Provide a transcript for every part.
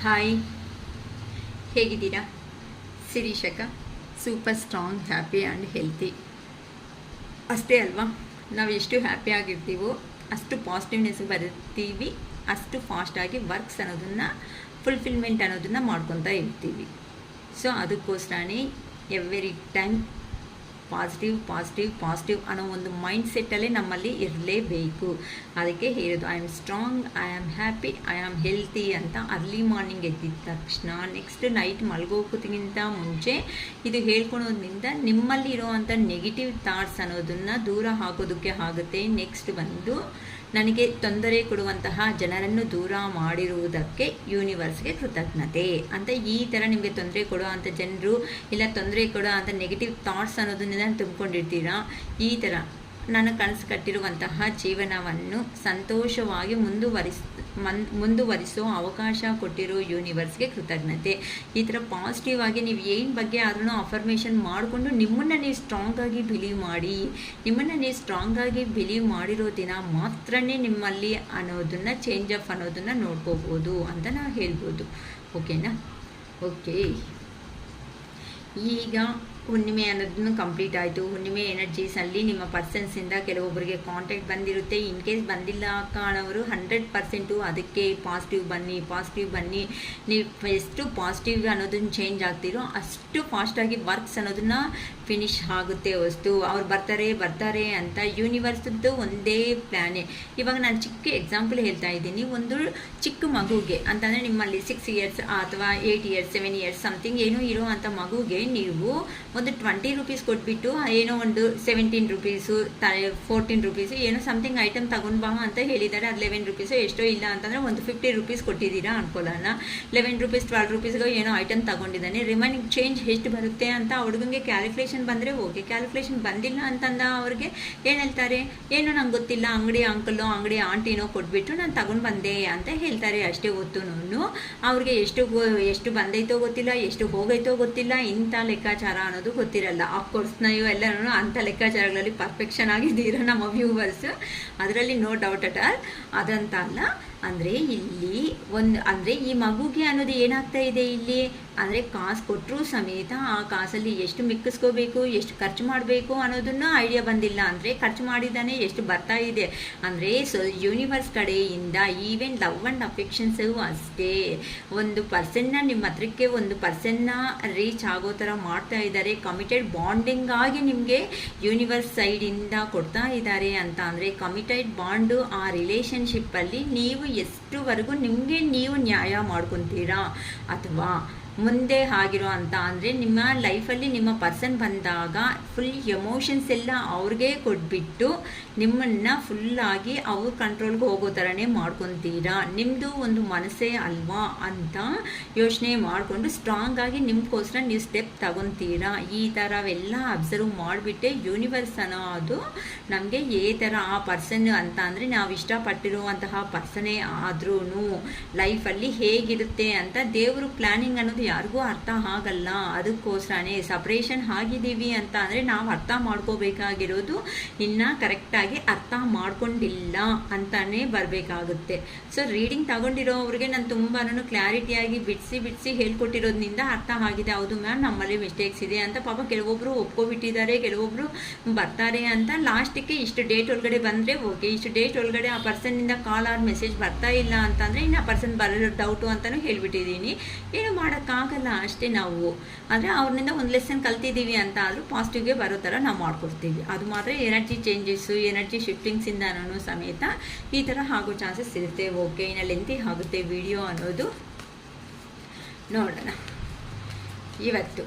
Hi, ಹೇಗಿದ್ದೀರಾ? ಶಿರೀಷಕ super strong, happy and healthy. ಅಷ್ಟೇ ಅಲ್ವಾ? ನಾವು ಎಷ್ಟು ಹ್ಯಾಪಿ ಆಗಿರ್ತೀವೋ ಅಷ್ಟು ಪಾಸಿಟಿವ್ನೆಸ್ ಬರ್ತೀವಿ, ಅಷ್ಟು ಫಾಸ್ಟಾಗಿ ವರ್ಕ್ಸ್ ಅನ್ನೋದನ್ನು ಫುಲ್ಫಿಲ್ಮೆಂಟ್ ಅನ್ನೋದನ್ನು ಮಾಡ್ಕೊತಾ ಇರ್ತೀವಿ. ಸೊ ಅದಕ್ಕೋಸ್ಕರನೇ ಎವ್ರಿ ಟೈಮ್ ಪಾಸಿಟಿವ್ ಅನ್ನೋ ಒಂದು ಮೈಂಡ್ ಸೆಟ್ಟಲ್ಲೇ ನಮ್ಮಲ್ಲಿ ಇರಲೇಬೇಕು. ಅದಕ್ಕೆ ಹೇಳೋದು I am strong, I am happy, I am healthy ಅಂತ ಅರ್ಲಿ ಮಾರ್ನಿಂಗ್ ಎದ್ದಿದ ತಕ್ಷಣ ನೆಕ್ಸ್ಟ್ ನೈಟ್ ಮಲ್ಗೋಗೋದಕ್ಕಿಂತ ಮುಂಚೆ ಇದು ಹೇಳ್ಕೊಳೋದ್ರಿಂದ ನಿಮ್ಮಲ್ಲಿ ಇರೋವಂಥ ನೆಗೆಟಿವ್ ಥಾಟ್ಸ್ ಅನ್ನೋದನ್ನು ದೂರ ಹಾಕೋದಕ್ಕೆ ಆಗುತ್ತೆ. ನೆಕ್ಸ್ಟ್ ಬಂದು ನನಗೆ ತೊಂದರೆ ಕೊಡುವಂತಹ ಜನರನ್ನು ದೂರ ಮಾಡಿರುವುದಕ್ಕೆ ಯೂನಿವರ್ಸ್ಗೆ ಕೃತಜ್ಞತೆ ಅಂತ ಈ ಥರ ನಿಮಗೆ ತೊಂದರೆ ಕೊಡುವಂಥ ಜನರು ಇಲ್ಲ ತೊಂದರೆ ಕೊಡೋ ಅಂಥ ನೆಗೆಟಿವ್ ಥಾಟ್ಸ್ ಅನ್ನೋದನ್ನೆಲ್ಲ ತುಂಬಿಕೊಂಡಿರ್ತೀರಾ. ಈ ಥರ ನಾನು ಕನಸು ಕಟ್ಟಿರುವಂತಹ ಜೀವನವನ್ನು ಸಂತೋಷವಾಗಿ ಮುಂದುವರಿಸೋ ಅವಕಾಶ ಕೊಟ್ಟಿರೋ ಯೂನಿವರ್ಸ್ಗೆ ಕೃತಜ್ಞತೆ. ಈ ಥರ ಪಾಸಿಟಿವ್ ಆಗಿ ನೀವು ಏನು ಬಗ್ಗೆ ಆದ್ರೂ ಅಫರ್ಮೇಷನ್ ಮಾಡಿಕೊಂಡು ನಿಮ್ಮನ್ನು ನೀವು ಸ್ಟ್ರಾಂಗಾಗಿ ಬಿಲೀವ್ ಮಾಡಿ. ನಿಮ್ಮನ್ನು ನೀವು ಸ್ಟ್ರಾಂಗಾಗಿ ಬಿಲೀವ್ ಮಾಡಿರೋ ದಿನ ಮಾತ್ರನೇ ನಿಮ್ಮಲ್ಲಿ ಅನ್ನೋದನ್ನು ಚೇಂಜ್ ಆಫ್ ಅನ್ನೋದನ್ನು ನೋಡ್ಕೋಬೋದು ಅಂತ ನಾವು ಹೇಳ್ಬೋದು. ಓಕೆನಾ? ಓಕೆ, ಈಗ ಹುಣ್ಣಿಮೆ ಅನ್ನೋದನ್ನು ಕಂಪ್ಲೀಟ್ ಆಯಿತು. ಹುಣ್ಣಿಮೆ ಎನರ್ಜೀಸಲ್ಲಿ ನಿಮ್ಮ ಪರ್ಸನ್ಸಿಂದ ಕೆಲವೊಬ್ಬರಿಗೆ ಕಾಂಟ್ಯಾಕ್ಟ್ ಬಂದಿರುತ್ತೆ. ಇನ್ ಕೇಸ್ ಬಂದಿಲ್ಲ ಕಾಣೋರು 100% ಅದಕ್ಕೆ ಪಾಸಿಟಿವ್ ಬನ್ನಿ. ನೀವು ಎಷ್ಟು ಪಾಸಿಟಿವ್ ಅನ್ನೋದನ್ನು ಚೇಂಜ್ ಆಗ್ತಿರೋ ಅಷ್ಟು ಫಾಸ್ಟಾಗಿ ವರ್ಕ್ಸ್ ಅನ್ನೋದನ್ನು ಫಿನಿಶ್ ಆಗುತ್ತೆ. ಅವ್ರು ಬರ್ತಾರೆ ಅಂತ ಯೂನಿವರ್ಸ್ದು ಒಂದೇ ಪ್ಲ್ಯಾನೇ. ಇವಾಗ ನಾನು ಚಿಕ್ಕ ಎಕ್ಸಾಂಪಲ್ ಹೇಳ್ತಾ ಇದ್ದೀನಿ. ಒಂದು ಚಿಕ್ಕ ಮಗುಗೆ ಅಂತಂದರೆ ನಿಮ್ಮಲ್ಲಿ 6 ಇಯರ್ಸ್ ಅಥವಾ 8 ಇಯರ್ಸ್ 7 ಇಯರ್ಸ್ ಸಮಥಿಂಗ್ ಏನೋ ಇರೋ ಅಂಥ ಮಗುಗೆ ನೀವು ಒಂದು 20 ರೂಪೀಸ್ ಕೊಟ್ಬಿಟ್ಟು ಏನೋ ಒಂದು 17 ರೂಪೀಸು 14 ರೂಪೀಸು ಏನೋ ಸಮಥಿಂಗ್ ಐಟಮ್ ತಗೊಂಡು ಬಾ ಅಂತ ಹೇಳಿದ್ದಾರೆ. ಅದು 11 ರೂಪೀಸು ಎಷ್ಟೋ ಇಲ್ಲ ಅಂತಂದರೆ ಒಂದು 50 ರೂಪೀಸ್ ಕೊಟ್ಟಿದ್ದೀರಾ ಅನ್ಕೊಳ್ಳೋಣ. 11 ರೂಪೀಸ್ 12 ರೂಪೀಸ್ಗೆ ಏನೋ ಐಟಮ್ ತಗೊಂಡಿದ್ದಾನೆ. ರಿಮೈನಿಂಗ್ ಚೇಂಜ್ ಎಷ್ಟು ಬರುತ್ತೆ ಅಂತ ಆ ಹುಡುಗಂಗೆ ಕ್ಯಾಲ್ಕುಲೇಷನ್ ಬಂದರೆ ಓಕೆ. ಕ್ಯಾಲ್ಕುಲೇಷನ್ ಬಂದಿಲ್ಲ ಅಂತಂದ ಅವ್ರಿಗೆ ಏನು ಹೇಳ್ತಾರೆ, ಏನೋ ನಂಗೆ ಗೊತ್ತಿಲ್ಲ, ಅಂಗಡಿ ಅಂಕಲೋ ಅಂಗಡಿ ಆಂಟಿನೋ ಕೊಟ್ಬಿಟ್ಟು ನಾನು ತಗೊಂಡು ಬಂದೆ ಅಂತ ಹೇಳ್ತಾರೆ. ಅಷ್ಟೇ ಹೊತ್ತುನು ಅವ್ರಿಗೆ ಎಷ್ಟು ಬಂದೈತೋ ಗೊತ್ತಿಲ್ಲ, ಎಷ್ಟು ಹೋಗೈತೋ ಗೊತ್ತಿಲ್ಲ, ಇಂಥ ಲೆಕ್ಕಾಚಾರ ಅನ್ನೋದು ಗೊತ್ತಿರಲ್ಲ. ಆಫ್ಕೋರ್ಸ್ ನಾವು ಎಲ್ಲರೂ ಅಂಥ ಲೆಕ್ಕಾಚಾರಗಳಲ್ಲಿ ಪರ್ಫೆಕ್ಷನ್ ಆಗಿದ್ದೀರ ನಮ್ಮ ವ್ಯೂವರ್ಸ್, ಅದರಲ್ಲಿ ನೋ ಡೌಟ್ ಅಟ್ ಆಲ್. ಅದಂತ ಅಲ್ಲ ಅಂದರೆ ಇಲ್ಲಿ ಈ ಮಗುಗೆ ಅನ್ನೋದು ಏನಾಗ್ತಾ ಇದೆ ಇಲ್ಲಿ ಅಂದರೆ ಕಾಸು ಕೊಟ್ಟರೂ ಸಮೇತ ಆ ಕಾಸಲ್ಲಿ ಎಷ್ಟು ಮಿಕ್ಕಿಸ್ಕೋಬೇಕು, ಎಷ್ಟು ಖರ್ಚು ಮಾಡಬೇಕು ಅನ್ನೋದನ್ನು ಐಡಿಯಾ ಬಂದಿಲ್ಲ. ಅಂದರೆ ಖರ್ಚು ಮಾಡಿದ್ದಾನೆ ಎಷ್ಟು ಬರ್ತಾ ಇದೆ ಅಂದರೆ ಯೂನಿವರ್ಸ್ ಕಡೆಯಿಂದ ಈವನ್ ಲವ್ ಆ್ಯಂಡ್ ಅಫೆಕ್ಷನ್ಸು ಅಷ್ಟೇ. ಒಂದು ಪರ್ಸನ್ನ ನಿಮ್ಮ ಹತ್ರಕ್ಕೆ ಒಂದು ಪರ್ಸನ್ನ ರೀಚ್ ಆಗೋ ಥರ ಮಾಡ್ತಾ ಇದ್ದಾರೆ. ಕಮಿಟೆಡ್ ಬಾಂಡಿಂಗ್ ಆಗಿ ನಿಮಗೆ ಯೂನಿವರ್ಸ್ ಸೈಡಿಂದ ಕೊಡ್ತಾ ಇದ್ದಾರೆ ಅಂತ ಅಂದರೆ ಕಮಿಟೆಡ್ ಬಾಂಡು ಆ ರಿಲೇಷನ್ಶಿಪ್ಪಲ್ಲಿ ನೀವು ಎಷ್ಟುವರೆಗೂ ನಿಮಗೆ ನೀವು ನ್ಯಾಯ ಮಾಡ್ಕೊತೀರಾ ಅಥವಾ ಮುಂದೆ ಆಗಿರೋ ಅಂತ ಅಂದರೆ ನಿಮ್ಮ ಲೈಫಲ್ಲಿ ನಿಮ್ಮ ಪರ್ಸನ್ ಬಂದಾಗ ಫುಲ್ ಎಮೋಷನ್ಸ್ ಎಲ್ಲ ಅವ್ರಿಗೆ ಕೊಟ್ಬಿಟ್ಟು ನಿಮ್ಮನ್ನು ಫುಲ್ಲಾಗಿ ಅವ್ರ ಕಂಟ್ರೋಲ್ಗೆ ಹೋಗೋ ಥರನೇ ಮಾಡ್ಕೊತೀರಾ. ನಿಮ್ಮದು ಒಂದು ಮನಸ್ಸೇ ಅಲ್ವಾ ಅಂತ ಯೋಚನೆ ಮಾಡಿಕೊಂಡು ಸ್ಟ್ರಾಂಗಾಗಿ ನಿಮ್ಗೋಸ್ಕರ ನೀವು ಸ್ಟೆಪ್ ತಗೊತೀರಾ. ಈ ಥರವೆಲ್ಲ ಅಬ್ಸರ್ವ್ ಮಾಡಿಬಿಟ್ಟೆ ಯೂನಿವರ್ಸ್ ಅನ್ನೋದು ನಮಗೆ ಈ ಥರ ಆ ಪರ್ಸನ್ ಅಂತ ಅಂದರೆ ನಾವು ಇಷ್ಟಪಟ್ಟಿರುವಂತಹ ಪರ್ಸನೇ ಆದ್ರೂ ಲೈಫಲ್ಲಿ ಹೇಗಿರುತ್ತೆ ಅಂತ ದೇವರು ಪ್ಲ್ಯಾನಿಂಗ್ ಅನ್ನೋದು ಯಾರಿಗೂ ಅರ್ಥ ಆಗಲ್ಲ. ಅದಕ್ಕೋಸ್ಕರನೇ ಸಪ್ರೇಷನ್ ಆಗಿದ್ದೀವಿ ಅಂತ ಅಂದರೆ ನಾವು ಅರ್ಥ ಮಾಡ್ಕೋಬೇಕಾಗಿರೋದು ಇನ್ನು ಕರೆಕ್ಟಾಗಿ ಅರ್ಥ ಮಾಡ್ಕೊಂಡಿಲ್ಲ ಅಂತಲೇ ಬರಬೇಕಾಗುತ್ತೆ. ಸೊ ರೀಡಿಂಗ್ ತಗೊಂಡಿರೋವ್ರಿಗೆ ನಾನು ತುಂಬಾ ಕ್ಲಾರಿಟಿಯಾಗಿ ಬಿಡಿಸಿ ಹೇಳ್ಕೊಟ್ಟಿರೋದ್ರಿಂದ ಅರ್ಥ ಆಗಿದೆ. ಹೌದು ಮ್ಯಾಮ್, ನಮ್ಮಲ್ಲಿ ಮಿಸ್ಟೇಕ್ಸ್ ಇದೆ ಅಂತ ಪಾಪ ಕೆಲವೊಬ್ಬರು ಒಪ್ಕೊಬಿಟ್ಟಿದ್ದಾರೆ, ಕೆಲವೊಬ್ಬರು ಬರ್ತಾರೆ ಅಂತ. ಲಾಸ್ಟಿಗೆ ಇಷ್ಟು ಡೇಟ್ ಒಳಗಡೆ ಬಂದರೆ ಓಕೆ, ಇಷ್ಟು ಡೇಟ್ ಒಳಗಡೆ ಆ ಪರ್ಸನ್ನಿಂದ ಕಾಲ್ ಆರ್ ಮೆಸೇಜ್ ಬರ್ತಾ ಇಲ್ಲ ಅಂತಂದರೆ ಇನ್ನು ಆ ಪರ್ಸನ್ ಬರೋ ಡೌಟು ಅಂತಲೂ ಹೇಳ್ಬಿಟ್ಟಿದ್ದೀನಿ. ಏನು ಮಾಡೋಕ್ಕಾಗಲ್ಲ ಅಷ್ಟೇ. ನಾವು ಅಂದರೆ ಅವ್ರನ್ನಿಂದ ಒಂದು ಲೆಸನ್ ಕಲ್ತಿದ್ದೀವಿ ಅಂತ ಆದರೂ ಪಾಸಿಟಿವ್ಗೆ ಬರೋ ಥರ ನಾವು ಮಾಡ್ಕೊಡ್ತೀವಿ. ಅದು ಮಾತ್ರ ಎನರ್ಜಿ ಚೇಂಜಸ್ಸು ಎನರ್ಜಿ ಶಿಫ್ಟಿಂಗ್ಸಿಂದನೂ ಸಮೇತ ಈ ಥರ ಆಗೋ ಚಾನ್ಸಸ್ ಇರುತ್ತೆ. ಓಕೆ, ಇನ್ನು ಲೆಂತಿ ಆಗುತ್ತೆ ವಿಡಿಯೋ ಅನ್ನೋದು. ನೋಡೋಣ, ಇವತ್ತು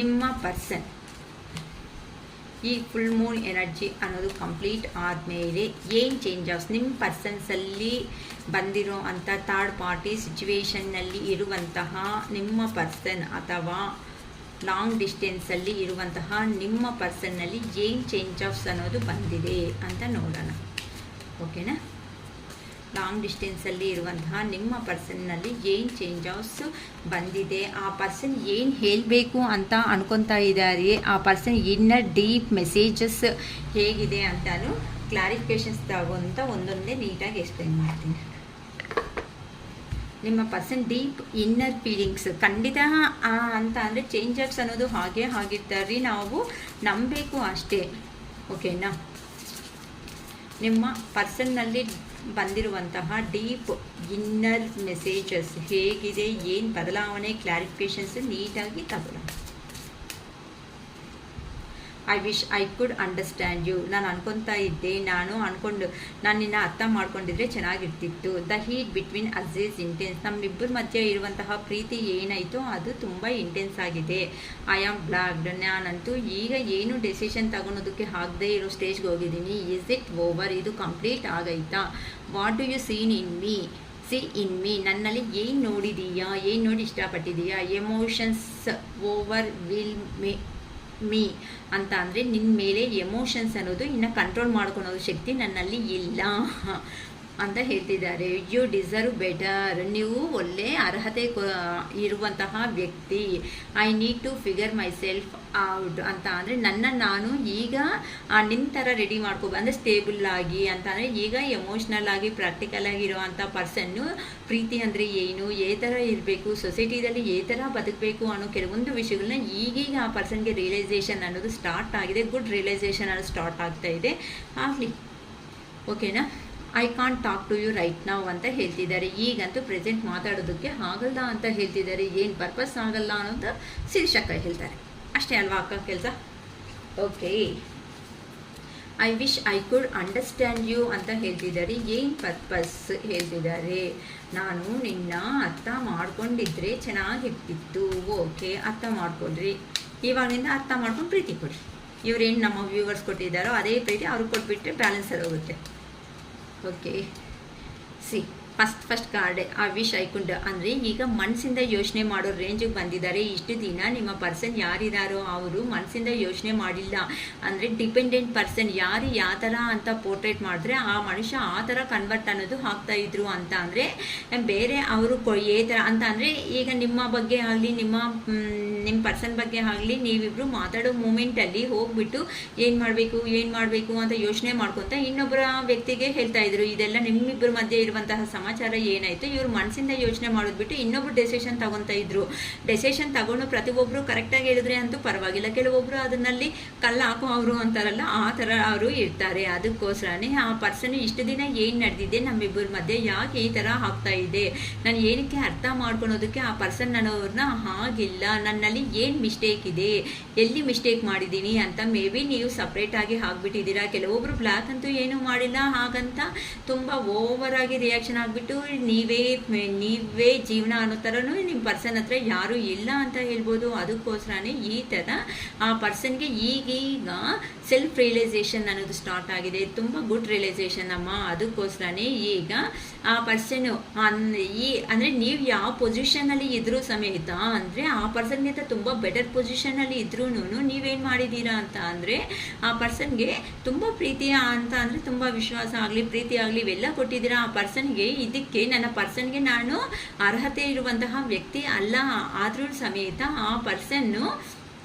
ನಿಮ್ಮ ಪರ್ಸನ್ ಈ ಫುಲ್ ಮೂನ್ ಎನರ್ಜಿ ಅನ್ನೋದು ಕಂಪ್ಲೀಟ್ ಆದಮೇಲೆ ಏನು ಚೇಂಜಸ್ ನಿಮ್ಮ ಪರ್ಸನ್ಸಲ್ಲಿ ಬಂದಿರೋ ಅಂಥ ಥರ್ಡ್ ಪಾರ್ಟಿ ಸಿಚುವೇಷನ್ನಲ್ಲಿ ಇರುವಂತಹ ನಿಮ್ಮ ಪರ್ಸನ್ ಅಥವಾ ಲಾಂಗ್ ಡಿಸ್ಟೆನ್ಸಲ್ಲಿ ಇರುವಂತಹ ನಿಮ್ಮ ಪರ್ಸನ್ನಲ್ಲಿ ಏನು ಚೇಂಜಸ್ ಅನ್ನೋದು ಬಂದಿದೆ ಅಂತ ನೋಡೋಣ. ಓಕೆನಾ? ಲಾಂಗ್ ಡಿಸ್ಟೆನ್ಸಲ್ಲಿ ಇರುವಂತಹ ನಿಮ್ಮ ಪರ್ಸನ್ನಲ್ಲಿ ಏನು ಚೇಂಜಸ್ ಬಂದಿದೆ, ಆ ಪರ್ಸನ್ ಏನು ಹೇಳಬೇಕು ಅಂತ ಅನ್ಕೊತಾ ಇದ್ದಾರೆ, ಆ ಪರ್ಸನ್ ಇನ್ನರ್ ಡೀಪ್ ಮೆಸೇಜಸ್ ಹೇಗಿದೆ ಅಂತಲೂ ಕ್ಲಾರಿಫಿಕೇಷನ್ಸ್ ತಗೊಂತ ಒಂದೊಂದೇ ನೀಟಾಗಿ ಎಕ್ಸ್ಪ್ಲೈನ್ ಮಾಡ್ತೀನಿ. ನಿಮ್ಮ ಪರ್ಸನ್ ಡೀಪ್ ಇನ್ನರ್ ಫೀಲಿಂಗ್ಸ್ ಖಂಡಿತ ಅಂತ ಅಂದರೆ ಚೇಂಜರ್ಸ್ ಅನ್ನೋದು ಹಾಗೆ ಆಗಿರ್ತಾರೆ, ನಾವು ನಂಬಬೇಕು ಅಷ್ಟೇ. ಓಕೆನಾ? ನಿಮ್ಮ ಪರ್ಸನ್ನಲ್ಲಿ ಬಂದಿರುವಂತಹ ಡೀಪ್ ಇನ್ನರ್ ಮೆಸೇಜಸ್ ಹೇಗಿದೆ, ಏನು ಬದಲಾವಣೆ, ಕ್ಲಾರಿಫಿಕೇಷನ್ಸ್ ನೀಟಾಗಿ ತಗೊಳ್ಳೋಣ. I wish I could understand you. ನಾನು ಅನ್ಕೊತಾ ಇದ್ದೆ, ನಾನು ನಿನ್ನ ಅರ್ಥ ಮಾಡ್ಕೊಂಡಿದ್ರೆ ಚೆನ್ನಾಗಿರ್ತಿತ್ತು. The heat between us is intense. ನಮ್ಮಿಬ್ಬರ ಮಧ್ಯೆ ಇರುವಂತಹ ಪ್ರೀತಿ ಏನಾಯಿತು ಅದು ತುಂಬ ಇಂಟೆನ್ಸ್ ಆಗಿದೆ. I am blocked. ನಾನಂತೂ ಈಗ ಏನು ಡೆಸಿಷನ್ ತಗೊಳೋದಕ್ಕೆ ಆಗದೆ ಇರೋ ಸ್ಟೇಜ್ಗೆ ಹೋಗಿದ್ದೀನಿ. Is it over? ಇದು ಕಂಪ್ಲೀಟ್ ಆಗೈತಾ? What do you seen in me? ನನ್ನಲ್ಲಿ ಏನು ನೋಡಿದೀಯಾ, ಏನು ನೋಡಿ ಇಷ್ಟಪಟ್ಟಿದೀಯಾ? ಎಮೋಷನ್ಸ್ ಓವರ್ ವಿಲ್ ಮೀ ಅಂತ ಅಂದರೆ ನಿನ್ನ ಮೇಲೆ ಎಮೋಷನ್ಸ್ ಅನ್ನೋದು ಇನ್ನು ಕಂಟ್ರೋಲ್ ಮಾಡ್ಕೊಳೋದು ಶಕ್ತಿ ನನ್ನಲ್ಲಿ ಇಲ್ಲ ಅಂತ ಹೇಳ್ತಿದ್ದಾರೆ. You deserve better. ನೀವು ಒಳ್ಳೆ ಅರ್ಹತೆ ಇರುವಂತಹ ವ್ಯಕ್ತಿ. I need to figure myself out ಅಂತ ಅಂದರೆ ನಾನು ಈಗ ನಿನ್ನ ಥರ ರೆಡಿ ಅಂದರೆ ಸ್ಟೇಬಲ್ ಆಗಿ ಅಂತ ಅಂದರೆ ಈಗ ಎಮೋಷ್ನಲ್ ಆಗಿ ಪ್ರಾಕ್ಟಿಕಲ್ ಆಗಿರುವಂಥ ಪರ್ಸನ್ನು ಪ್ರೀತಿ ಅಂದರೆ ಏನು, ಏ ಥರ ಇರಬೇಕು, ಸೊಸೈಟಿದಲ್ಲಿ ಏ ಥರ ಬದುಕಬೇಕು ಅನ್ನೋ ಕೆಲವೊಂದು ವಿಷಯಗಳನ್ನ ಈಗೀಗ ಆ ಪರ್ಸನ್ಗೆ ರಿಯಲೈಸೇಷನ್ ಅನ್ನೋದು ಸ್ಟಾರ್ಟ್ ಆಗಿದೆ. ಗುಡ್ ರಿಯಲೈಸೇಷನ್ ಅನ್ನೋದು ಸ್ಟಾರ್ಟ್ ಆಗ್ತಾ ಇದೆ. ಆಗಲಿ. ಓಕೆನಾ? I can't talk to you right ನಾವು ಅಂತ ಹೇಳ್ತಿದ್ದಾರೆ. ಈಗಂತೂ ಪ್ರೆಸೆಂಟ್ ಮಾತಾಡೋದಕ್ಕೆ ಆಗಲ್ಲ ಅಂತ ಹೇಳ್ತಿದ್ದಾರೆ. ಏನು ಪರ್ಪಸ್ ಆಗಲ್ಲ ಅನ್ನೋದು ಶೀರ್ಷಕ ಹೇಳ್ತಾರೆ. ಅಷ್ಟೇ ಅಲ್ವಾ ಅಕ್ಕ ಕೆಲಸ? Okay. I wish I could understand you ಅಂತ ಹೇಳ್ತಿದ್ದಾರೆ. ಏನು ಪರ್ಪಸ್ ಹೇಳ್ತಿದ್ದಾರೆ? ನಾನು ನಿನ್ನ ಅರ್ಥ ಮಾಡ್ಕೊಂಡಿದ್ರೆ ಚೆನ್ನಾಗಿರ್ತಿತ್ತು. ಓಕೆ, ಅರ್ಥ ಮಾಡ್ಕೊಡ್ರಿ. ಇವಾಗಿನಿಂದ ಅರ್ಥ ಮಾಡ್ಕೊಂಡು ಪ್ರೀತಿ ಕೊಡ್ರಿ. ಇವರೇನು ನಮ್ಮ ವ್ಯೂವರ್ಸ್ ಕೊಟ್ಟಿದ್ದಾರೋ ಅದೇ ಪ್ರೀತಿ ಅವ್ರಿಗೆ ಕೊಟ್ಬಿಟ್ರೆ ಬ್ಯಾಲೆನ್ಸ್ ಅಲ್ಲಿ ಹೋಗುತ್ತೆ. Okay. First card I wish I ಕುಡ್ ಅಂದರೆ ಈಗ ಮನಸ್ಸಿಂದ ಯೋಚನೆ ಮಾಡೋ ರೇಂಜಿಗೆ ಬಂದಿದ್ದಾರೆ. ಇಷ್ಟು ದಿನ ನಿಮ್ಮ ಪರ್ಸನ್ ಯಾರಿದ್ದಾರೋ ಅವರು ಮನಸ್ಸಿಂದ ಯೋಚನೆ ಮಾಡಿಲ್ಲ. ಅಂದರೆ ಡಿಪೆಂಡೆಂಟ್ ಪರ್ಸನ್ ಯಾರು ಯಾವ ಥರ ಅಂತ ಪೋರ್ಟ್ರೇಟ್ ಮಾಡಿದ್ರೆ ಆ ಮನುಷ್ಯ ಆ ಥರ ಕನ್ವರ್ಟ್ ಅನ್ನೋದು ಆಗ್ತಾಯಿದ್ರು ಅಂತ ಅಂದರೆ ಬೇರೆ ಅವರು ಏ ಥರ ಅಂತ ಅಂದರೆ ಈಗ ನಿಮ್ಮ ಬಗ್ಗೆ ಆಗಲಿ ನಿಮ್ಮ ಪರ್ಸನ್ ಬಗ್ಗೆ ಆಗಲಿ ನೀವಿಬ್ಬರು ಮಾತಾಡೋ ಮೂಮೆಂಟಲ್ಲಿ ಹೋಗ್ಬಿಟ್ಟು ಏನು ಮಾಡಬೇಕು ಅಂತ ಯೋಚನೆ ಮಾಡ್ಕೊತ ಇನ್ನೊಬ್ಬರ ವ್ಯಕ್ತಿಗೆ ಹೇಳ್ತಾ ಇದ್ರು. ಇದೆಲ್ಲ ನಿಮ್ಮಿಬ್ಬರ ಮಧ್ಯೆ ಇರುವಂತಹ ಸಮಾಚಾರ ಏನಾಯಿತು, ಇವ್ರು ಮನಸ್ಸಿಂದ ಯೋಚನೆ ಮಾಡೋದ್ಬಿಟ್ಟು ಇನ್ನೊಬ್ರು ಡೆಸಿಷನ್ ತಗೊತಾ ಇದ್ರು. ಡೆಸಿಷನ್ ತಗೊಂಡು ಪ್ರತಿಯೊಬ್ಬರು ಕರೆಕ್ಟಾಗಿ ಹೇಳಿದ್ರೆ ಅಂತೂ ಪರವಾಗಿಲ್ಲ, ಕೆಲವೊಬ್ಬರು ಅದನ್ನಲ್ಲಿ ಕಲ್ಲು ಹಾಕೋ ಅವರು ಅಂತಾರಲ್ಲ ಆ ಥರ ಅವರು ಇರ್ತಾರೆ. ಅದಕ್ಕೋಸ್ಕರನೇ ಆ ಪರ್ಸನ್ ಇಷ್ಟು ದಿನ ಏನು ನಡೆದಿದೆ ನಮ್ಮಿಬ್ಬರ ಮಧ್ಯೆ, ಯಾಕೆ ಈ ಥರ ಆಗ್ತಾ ಇದೆ, ನಾನು ಏನಕ್ಕೆ ಅರ್ಥ ಮಾಡ್ಕೊಳೋದಕ್ಕೆ ಆ ಪರ್ಸನ್ ನನ್ನವ್ರನ್ನ ಆಗಿಲ್ಲ, ನನ್ನಲ್ಲಿ ಏನು ಮಿಸ್ಟೇಕ್ ಇದೆ, ಎಲ್ಲಿ ಮಿಸ್ಟೇಕ್ ಮಾಡಿದ್ದೀನಿ ಅಂತ ಮೇ ಬಿ ನೀವು ಸಪ್ರೇಟಾಗಿ ಆಗಿಬಿಟ್ಟಿದ್ದೀರಾ. ಕೆಲವೊಬ್ಬರು ಬ್ಲ್ಯಾಕ್ ಅಂತೂ ಏನೂ ಮಾಡಿಲ್ಲ ಹಾಗಂತ ತುಂಬ ಓವರಾಗಿ ರಿಯಾಕ್ಷನ್ ಆಗಿಬಿಟ್ಟು ನೀವೇ ಜೀವನ ಅನ್ನೋ ಥರನೂ ನಿಮ್ಮ ಪರ್ಸನ್ ಹತ್ರ ಯಾರೂ ಇಲ್ಲ ಅಂತ ಹೇಳ್ಬೋದು. ಅದಕ್ಕೋಸ್ಕರನೇ ಈ ಥರ ಆ ಪರ್ಸನ್ಗೆ ಈಗೀಗ ಸೆಲ್ಫ್ ರಿಯಲೈಸೇಷನ್ ಅನ್ನೋದು ಸ್ಟಾರ್ಟ್ ಆಗಿದೆ. ತುಂಬ ಗುಡ್ ರಿಯಲೈಸೇಷನ್ ಅಮ್ಮ. ಅದಕ್ಕೋಸ್ಕರನೇ ಈಗ ಆ ಪರ್ಸನ್ನು ಅಂದರೆ ನೀವು ಯಾವ ಪೊಸಿಷನಲ್ಲಿ ಇದ್ರೂ ಸಮೇತ ಅಂದರೆ ಆ ಪರ್ಸನ್ಗಿಂತ ತುಂಬ ಬೆಟರ್ ಪೊಸಿಷನಲ್ಲಿ ಇದ್ರೂ ನೀವೇನು ಮಾಡಿದ್ದೀರಾ ಅಂತ ಅಂದರೆ ಆ ಪರ್ಸನ್ಗೆ ತುಂಬ ಪ್ರೀತಿಯ ಅಂತ ಅಂದರೆ ತುಂಬ ವಿಶ್ವಾಸ ಆಗಲಿ ಪ್ರೀತಿ ಆಗಲಿ ಇವೆಲ್ಲ ಕೊಟ್ಟಿದ್ದೀರಾ ಆ ಪರ್ಸನ್ಗೆ. ಇದಕ್ಕೆ ನನ್ನ ಪರ್ಸನ್ಗೆ ನಾನು ಅರ್ಹತೆ ಇರುವಂತಹ ವ್ಯಕ್ತಿ ಅಲ್ಲ, ಆದರೂ ಸಮೇತ ಆ ಪರ್ಸನ್ನು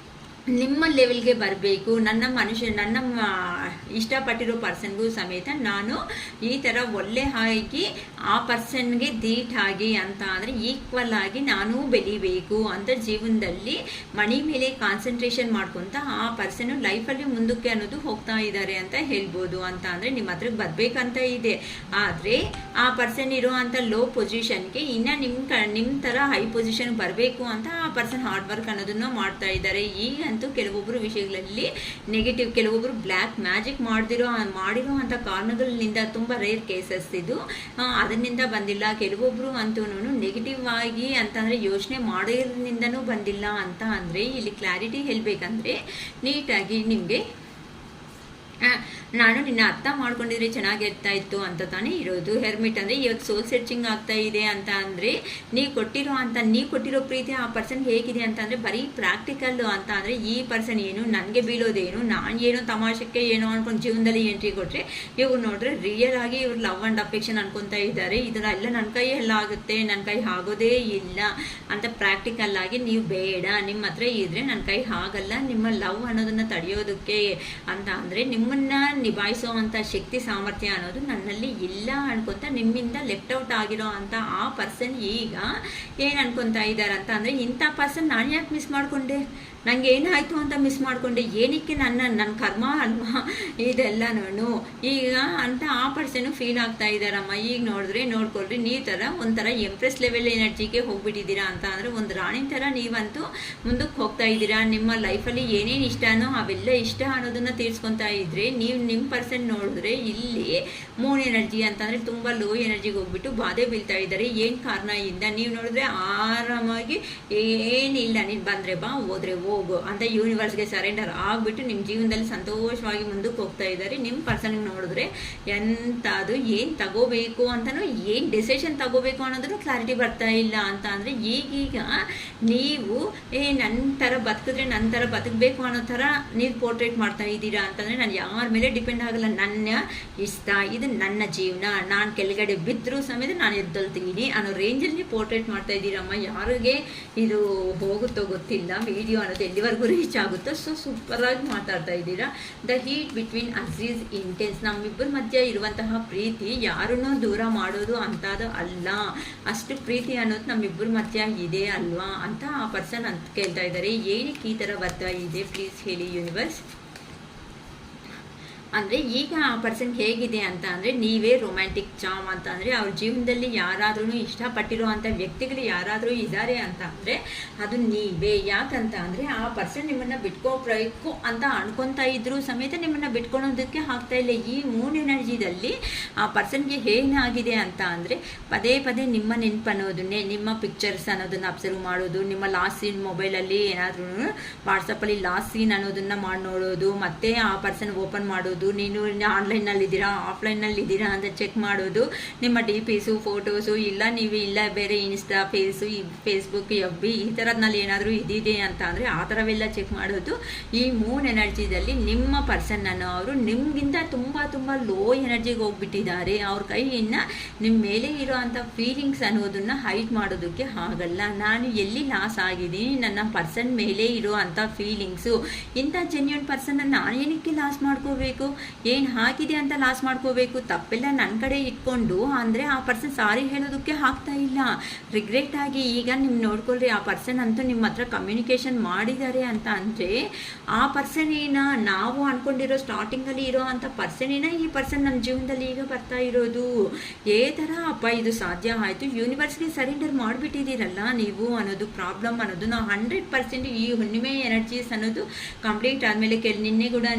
ನಿಮ್ಮ ಲೆವೆಲ್ಗೆ ಬರಬೇಕು, ನನ್ನ ಇಷ್ಟಪಟ್ಟಿರೋ ಪರ್ಸನ್ಗೂ ಸಮೇತ ನಾನು ಈ ಥರ ಒಳ್ಳೆ ಆಗಿ ಆ ಪರ್ಸನ್ಗೆ ಧೀಟಾಗಿ ಅಂತ ಅಂದರೆ ಈಕ್ವಲ್ ಆಗಿ ನಾನು ಬೆಳಿಬೇಕು ಅಂತ ಜೀವನದಲ್ಲಿ ಮನಿ ಮೇಲೆ ಕಾನ್ಸಂಟ್ರೇಷನ್ ಮಾಡ್ಕೊತ ಆ ಪರ್ಸನ್ನು ಲೈಫಲ್ಲಿ ಮುಂದಕ್ಕೆ ಅನ್ನೋದು ಹೋಗ್ತಾ ಇದ್ದಾರೆ ಅಂತ ಹೇಳ್ಬೋದು. ಅಂತ ಅಂದರೆ ನಿಮ್ಮ ಹತ್ರಕ್ಕೆ ಬರಬೇಕಂತ ಇದೆ. ಆದರೆ ಆ ಪರ್ಸನ್ ಇರೋ ಅಂಥ ಲೋ ಪೊಸಿಷನ್ಗೆ ಇನ್ನು ನಿಮ್ಮ ಥರ ಹೈ ಪೊಸಿಷನ್ ಬರಬೇಕು ಅಂತ ಆ ಪರ್ಸನ್ ಹಾರ್ಡ್ ವರ್ಕ್ ಅನ್ನೋದನ್ನು ಮಾಡ್ತಾ ಇದ್ದಾರೆ. ಈಗಂತೂ ಕೆಲವೊಬ್ಬರು ವಿಷಯಗಳಲ್ಲಿ ನೆಗೆಟಿವ್, ಕೆಲವೊಬ್ಬರು ಬ್ಲ್ಯಾಕ್ ಮ್ಯಾಜಿಕ್ ಮಾಡಿರೋ ಅಂಥ ಕಾರಣಗಳಿಂದ ತುಂಬ ರೇರ್ ಕೇಸಸ್ ಇದು, ಅದನ್ನಿಂದ ಬಂದಿಲ್ಲ. ಕೆಲವೊಬ್ಬರು ಅಂತೂ ನೆಗೆಟಿವ್ ಆಗಿ ಅಂತಂದರೆ ಯೋಚನೆ ಮಾಡೋದ್ರಿಂದನೂ ಬಂದಿಲ್ಲ ಅಂತ ಅಂದರೆ ಇಲ್ಲಿ ಕ್ಲಾರಿಟಿ ಹೇಳಬೇಕಂದ್ರೆ ನೀಟಾಗಿ ನಿಮಗೆ ನಾನು ನಿನ್ನ ಅರ್ಥ ಮಾಡ್ಕೊಂಡಿದ್ರೆ ಚೆನ್ನಾಗಿರ್ತಾ ಇತ್ತು ಅಂತ ತಾನೇ ಇರೋದು. ಹೆರ್ಮಿಟ್ ಅಂದರೆ ಇವಾಗ ಸೋಲ್ ಸರ್ಚಿಂಗ್ ಆಗ್ತಾ ಇದೆ ಅಂತ ಅಂದರೆ ನೀವು ಕೊಟ್ಟಿರೋ ಪ್ರೀತಿ ಆ ಪರ್ಸನ್ ಹೇಗಿದೆ ಅಂತ ಅಂದರೆ ಬರೀ ಪ್ರಾಕ್ಟಿಕಲ್ಲು ಅಂತ ಅಂದರೆ ಈ ಪರ್ಸನ್ ಏನು ನನಗೆ ಬೀಳೋದೇನು, ನಾನು ಏನೋ ತಮಾಷೆಗೆ ಏನೋ ಅನ್ಕೊಂಡು ಜೀವನದಲ್ಲಿ ಎಂಟ್ರಿ ಕೊಟ್ಟರೆ ಇವ್ರು ನೋಡ್ರೆ ರಿಯಲ್ ಆಗಿ ಇವ್ರು ಲವ್ ಆ್ಯಂಡ್ ಅಫೆಕ್ಷನ್ ಅನ್ಕೊತಾ ಇದ್ದಾರೆ. ಇದರ ಎಲ್ಲ ನನ್ನ ಕೈ ಎಲ್ಲ ಆಗುತ್ತೆ, ನನ್ನ ಕೈ ಆಗೋದೇ ಇಲ್ಲ ಅಂತ ಪ್ರಾಕ್ಟಿಕಲ್ ಆಗಿ ನೀವು ಬೇಡ, ನಿಮ್ಮ ಹತ್ರ ಇದ್ರೆ ನನ್ನ ಕೈ ಆಗಲ್ಲ ನಿಮ್ಮ ಲವ್ ಅನ್ನೋದನ್ನು ತಡೆಯೋದಕ್ಕೆ ಅಂತ ಅಂದರೆ ನಿಭಾಯಿಸೋ ಅಂಥ ಶಕ್ತಿ ಸಾಮರ್ಥ್ಯ ಅನ್ನೋದು ನನ್ನಲ್ಲಿ ಇಲ್ಲ ಅನ್ಕೊಂತ ನಿಮ್ಮಿಂದ ಲೆಫ್ಟ್ ಔಟ್ ಆಗಿರೋ ಅಂಥ ಆ ಪರ್ಸನ್ ಈಗ ಏನು ಅನ್ಕೊತಾ ಇದ್ದಾರೆ ಅಂತ ಅಂದರೆ, ಇಂಥ ಪರ್ಸನ್ ನಾನು ಯಾಕೆ ಮಿಸ್ ಮಾಡಿಕೊಂಡೆ, ನನಗೆ ಏನಾಯಿತು ಅಂತ ಮಿಸ್ ಮಾಡಿಕೊಂಡೆ, ಏನಕ್ಕೆ ನನ್ನ ಕರ್ಮ ಅಲ್ವಾ ಇದೆಲ್ಲನೂ ಈಗ ಅಂತ ಆ ಪರ್ಸನು ಫೀಲ್ ಆಗ್ತಾ ಇದ್ದಾರಮ್ಮ. ಈಗ ನೋಡ್ಕೊಳ್ರಿ, ನೀವು ಥರ ಒಂಥರ ಎಂಪ್ರೆಸ್ ಲೆವೆಲ್ ಎನರ್ಜಿಗೆ ಹೋಗ್ಬಿಟ್ಟಿದ್ದೀರಾ ಅಂತ ಅಂದರೆ, ಒಂದು ರಾಣಿ ಥರ ನೀವಂತೂ ಮುಂದಕ್ಕೆ ಹೋಗ್ತಾ ಇದ್ದೀರಾ. ನಿಮ್ಮ ಲೈಫಲ್ಲಿ ಏನೇನು ಇಷ್ಟನೋ ಅವೆಲ್ಲ ಇಷ್ಟ ಅನ್ನೋದನ್ನು ತೀರ್ಸ್ಕೊತಾ ಇದ್ರೆ, ನೀವು ನಿಮ್ಮ ಪರ್ಸನ್ ನೋಡಿದ್ರೆ ಇಲ್ಲಿ ಮೂನ್ ಎನರ್ಜಿ ಅಂತಂದರೆ ತುಂಬ ಲೋ ಎನರ್ಜಿಗೆ ಹೋಗ್ಬಿಟ್ಟು ಬಾಧೆ ಬೀಳ್ತಾ ಇದ್ದಾರೆ. ಏನು ಕಾರಣ ಇಂದ ನೀವು ನೋಡಿದ್ರೆ ಆರಾಮಾಗಿ ಏನಿಲ್ಲ, ನೀನು ಬಂದರೆ ಬಾ, ಹೋದ್ರೆ ಹೋಗು ಅಂತ ಯೂನಿವರ್ಸ್ಗೆ ಸರೆಂಡರ್ ಆಗಿಬಿಟ್ಟು ನಿಮ್ಮ ಜೀವನದಲ್ಲಿ ಸಂತೋಷವಾಗಿ ಮುಂದಕ್ಕೆ ಹೋಗ್ತಾ ಇದ್ದಾರೆ. ನಿಮ್ಮ ಪರ್ಸನ್ಗೆ ನೋಡಿದ್ರೆ ಎಂಥದ್ದು ಏನು ತಗೋಬೇಕು ಅಂತಲೂ, ಏನು ಡೆಸಿಷನ್ ತಗೋಬೇಕು ಅನ್ನೋದನ್ನು ಕ್ಲಾರಿಟಿ ಬರ್ತಾ ಇಲ್ಲ ಅಂತ ಅಂದರೆ, ಈಗೀಗ ನೀವು ನನ್ನ ಥರ ಬದುಕಿದ್ರೆ ನನ್ನ ಥರ ಬದುಕಬೇಕು ಅನ್ನೋ ಥರ ನೀವು ಪೋರ್ಟ್ರೇಟ್ ಮಾಡ್ತಾ ಇದ್ದೀರಾ ಅಂತಂದರೆ, ನಾನು ಯಾರ ಮೇಲೆ ಡಿಪೆಂಡ್ ಆಗಲ್ಲ, ನನ್ನ ಇಷ್ಟ, ಇದು ನನ್ನ ಜೀವನ, ನಾನು ಕೆಳಗಡೆ ಬಿದ್ದರೂ ಸಮೇತ ನಾನು ಎದ್ದೊಳ್ತೀನಿ ಅನ್ನೋ ರೇಂಜಲ್ಲಿ ಪೋರ್ಟ್ರೇಟ್ ಮಾಡ್ತಾ ಇದ್ದೀರಮ್ಮ. ಯಾರಿಗೆ ಇದು ಹೋಗುತ್ತೋ ಗೊತ್ತಿಲ್ಲ, ವಿಡಿಯೋ ಅನ್ನೋದು ಎಲ್ಲಿವರೆಗೂ ರೀಚ್ ಆಗುತ್ತೋ. ಸೊ ಸೂಪರಾಗಿ ಮಾತಾಡ್ತಾ ಇದ್ದೀರಾ. The heat between us is intense. ನಮ್ಮಿಬ್ಬರ ಮಧ್ಯೆ ಇರುವಂತಹ ಪ್ರೀತಿ ಯಾರನ್ನೂ ದೂರ ಮಾಡೋದು ಅಂಥದ್ದು ಅಲ್ಲ, ಅಷ್ಟು ಪ್ರೀತಿ ಅನ್ನೋದು ನಮ್ಮಿಬ್ಬರ ಮಧ್ಯ ಇದೆ ಅಲ್ವಾ ಅಂತ ಆ ಪರ್ಸನ್ ಅಂತ ಕೇಳ್ತಾ ಇದ್ದಾರೆ. ಏನಕ್ಕೆ ಈ ಥರ ಬರ್ತಾ ಇದೆ ಪ್ಲೀಸ್ ಹೇಳಿ ಯೂನಿವರ್ಸ್. ಅಂದರೆ ಈಗ ಆ ಪರ್ಸನ್ ಹೇಗಿದೆ ಅಂತ ಅಂದರೆ, ನೀವೇ ರೊಮ್ಯಾಂಟಿಕ್ ಚಾಮ್ ಅಂತ ಅಂದರೆ, ಅವ್ರ ಜೀವನದಲ್ಲಿ ಯಾರಾದ್ರೂ ಇಷ್ಟಪಟ್ಟಿರೋ ಅಂಥ ವ್ಯಕ್ತಿಗಳು ಯಾರಾದರೂ ಇದ್ದಾರೆ ಅಂತ ಅಂದರೆ ಅದು ನೀವೇ. ಯಾಕಂತ ಅಂದರೆ ಆ ಪರ್ಸನ್ ನಿಮ್ಮನ್ನು ಬಿಟ್ಕೋಬೇಕು ಅಂತ ಅನ್ಕೊತಾ ಇದ್ರೂ ಸಮೇತ ನಿಮ್ಮನ್ನು ಬಿಟ್ಕೊಳೋದಕ್ಕೆ ಆಗ್ತಾ ಇಲ್ಲ. ಈ ಮೂನ್ ಎನರ್ಜಿದಲ್ಲಿ ಆ ಪರ್ಸನ್ಗೆ ಏನಾಗಿದೆ ಅಂತ ಅಂದರೆ, ಪದೇ ಪದೇ ನಿಮ್ಮ ನೆನಪು ಅನ್ನೋದನ್ನೇ, ನಿಮ್ಮ ಪಿಕ್ಚರ್ಸ್ ಅನ್ನೋದನ್ನು ಅಬ್ಸರ್ವ್ ಮಾಡೋದು, ನಿಮ್ಮ ಲಾಸ್ಟ್ ಸೀನ್ ಮೊಬೈಲಲ್ಲಿ ಏನಾದ್ರೂ ವಾಟ್ಸಪ್ಪಲ್ಲಿ ಲಾಸ್ಟ್ ಸೀನ್ ಅನ್ನೋದನ್ನು ಮಾಡಿ ನೋಡೋದು, ಮತ್ತೆ ಆ ಪರ್ಸನ್ ಓಪನ್ ಮಾಡೋದು, ನೀನು ಆನ್ಲೈನಲ್ಲಿದ್ದೀರಾ ಆಫ್ಲೈನಲ್ಲಿದ್ದೀರಾ ಅಂತ ಚೆಕ್ ಮಾಡೋದು, ನಿಮ್ಮ DPs ಫೋಟೋಸು ಇಲ್ಲ ನೀವು ಇಲ್ಲ ಬೇರೆ ಇನ್ಸ್ಟಾ ಫೇಸ್ಬುಕ್ FB ಈ ಥರದ್ನಲ್ಲಿ ಏನಾದರೂ ಇದಿದೆ ಅಂತ ಅಂದರೆ ಆ ಥರವೆಲ್ಲ ಚೆಕ್ ಮಾಡೋದು. ಈ ಮೂನ್ ಎನರ್ಜಿದಲ್ಲಿ ನಿಮ್ಮ ಪರ್ಸನ್ ಅನ್ನೋ ಅವರು ನಿಮಗಿಂತ ತುಂಬ ಲೋ ಎನರ್ಜಿಗೆ ಹೋಗ್ಬಿಟ್ಟಿದ್ದಾರೆ. ಅವ್ರ ಕೈಯಿಂದ ನಿಮ್ಮ ಮೇಲೆ ಇರೋ ಅಂಥ ಫೀಲಿಂಗ್ಸ್ ಅನ್ನೋದನ್ನು ಹೈಡ್ ಮಾಡೋದಕ್ಕೆ ಆಗಲ್ಲ. ನಾನು ಎಲ್ಲಿ ಲಾಸ್ ಆಗಿದ್ದೀನಿ, ನನ್ನ ಪರ್ಸನ್ ಮೇಲೆ ಇರೋ ಅಂಥ ಫೀಲಿಂಗ್ಸು, ಇಂಥ ಜೆನ್ಯೂನ್ ಪರ್ಸನ್ನ ನಾನು ಏನಕ್ಕೆ ಲಾಸ್ ಮಾಡ್ಕೋಬೇಕು, ಏನು ಹಾಕಿದೆ ಅಂತ ಲಾಸ್ ಮಾಡ್ಕೋಬೇಕು, ತಪ್ಪೆಲ್ಲ ನನ್ನ ಕಡೆ ಇಟ್ಕೊಂಡು ಅಂದರೆ ಆ ಪರ್ಸನ್ ಸಾರಿ ಹೇಳೋದಕ್ಕೆ ಆಗ್ತಾ ಇಲ್ಲ. ರಿಗ್ರೆಟ್ ಆಗಿ ಈಗ ನಿಮ್ಮ ನೋಡ್ಕೊಳ್ರಿ, ಆ ಪರ್ಸನ್ ಅಂತೂ ನಿಮ್ಮ ಹತ್ರ ಕಮ್ಯುನಿಕೇಷನ್ ಮಾಡಿದ್ದಾರೆ ಅಂತ ಅಂದರೆ ಆ ಪರ್ಸನೇನ ನಾವು ಅಂದ್ಕೊಂಡಿರೋ ಸ್ಟಾರ್ಟಿಂಗಲ್ಲಿ ಇರೋ ಅಂಥ ಪರ್ಸನೇನ ಈ ಪರ್ಸನ್ ನಮ್ಮ ಜೀವನದಲ್ಲಿ ಈಗ ಬರ್ತಾ ಇರೋದು. ಥರ ಅಪ್ಪ ಇದು ಸಾಧ್ಯ ಆಯಿತು, ಯೂನಿವರ್ಸ್ಗೆ ಸರೆಂಡರ್ ಮಾಡಿಬಿಟ್ಟಿದ್ದೀರಲ್ಲ ನೀವು ಅನ್ನೋದು ಪ್ರಾಬ್ಲಮ್ ಅನ್ನೋದು. ನಾವು 100% ಈ ಹುಣ್ಣಿಮೆ ಎನರ್ಜೀಸ್ ಅನ್ನೋದು ಕಂಪ್ಲೀಟ್ ಆದಮೇಲೆ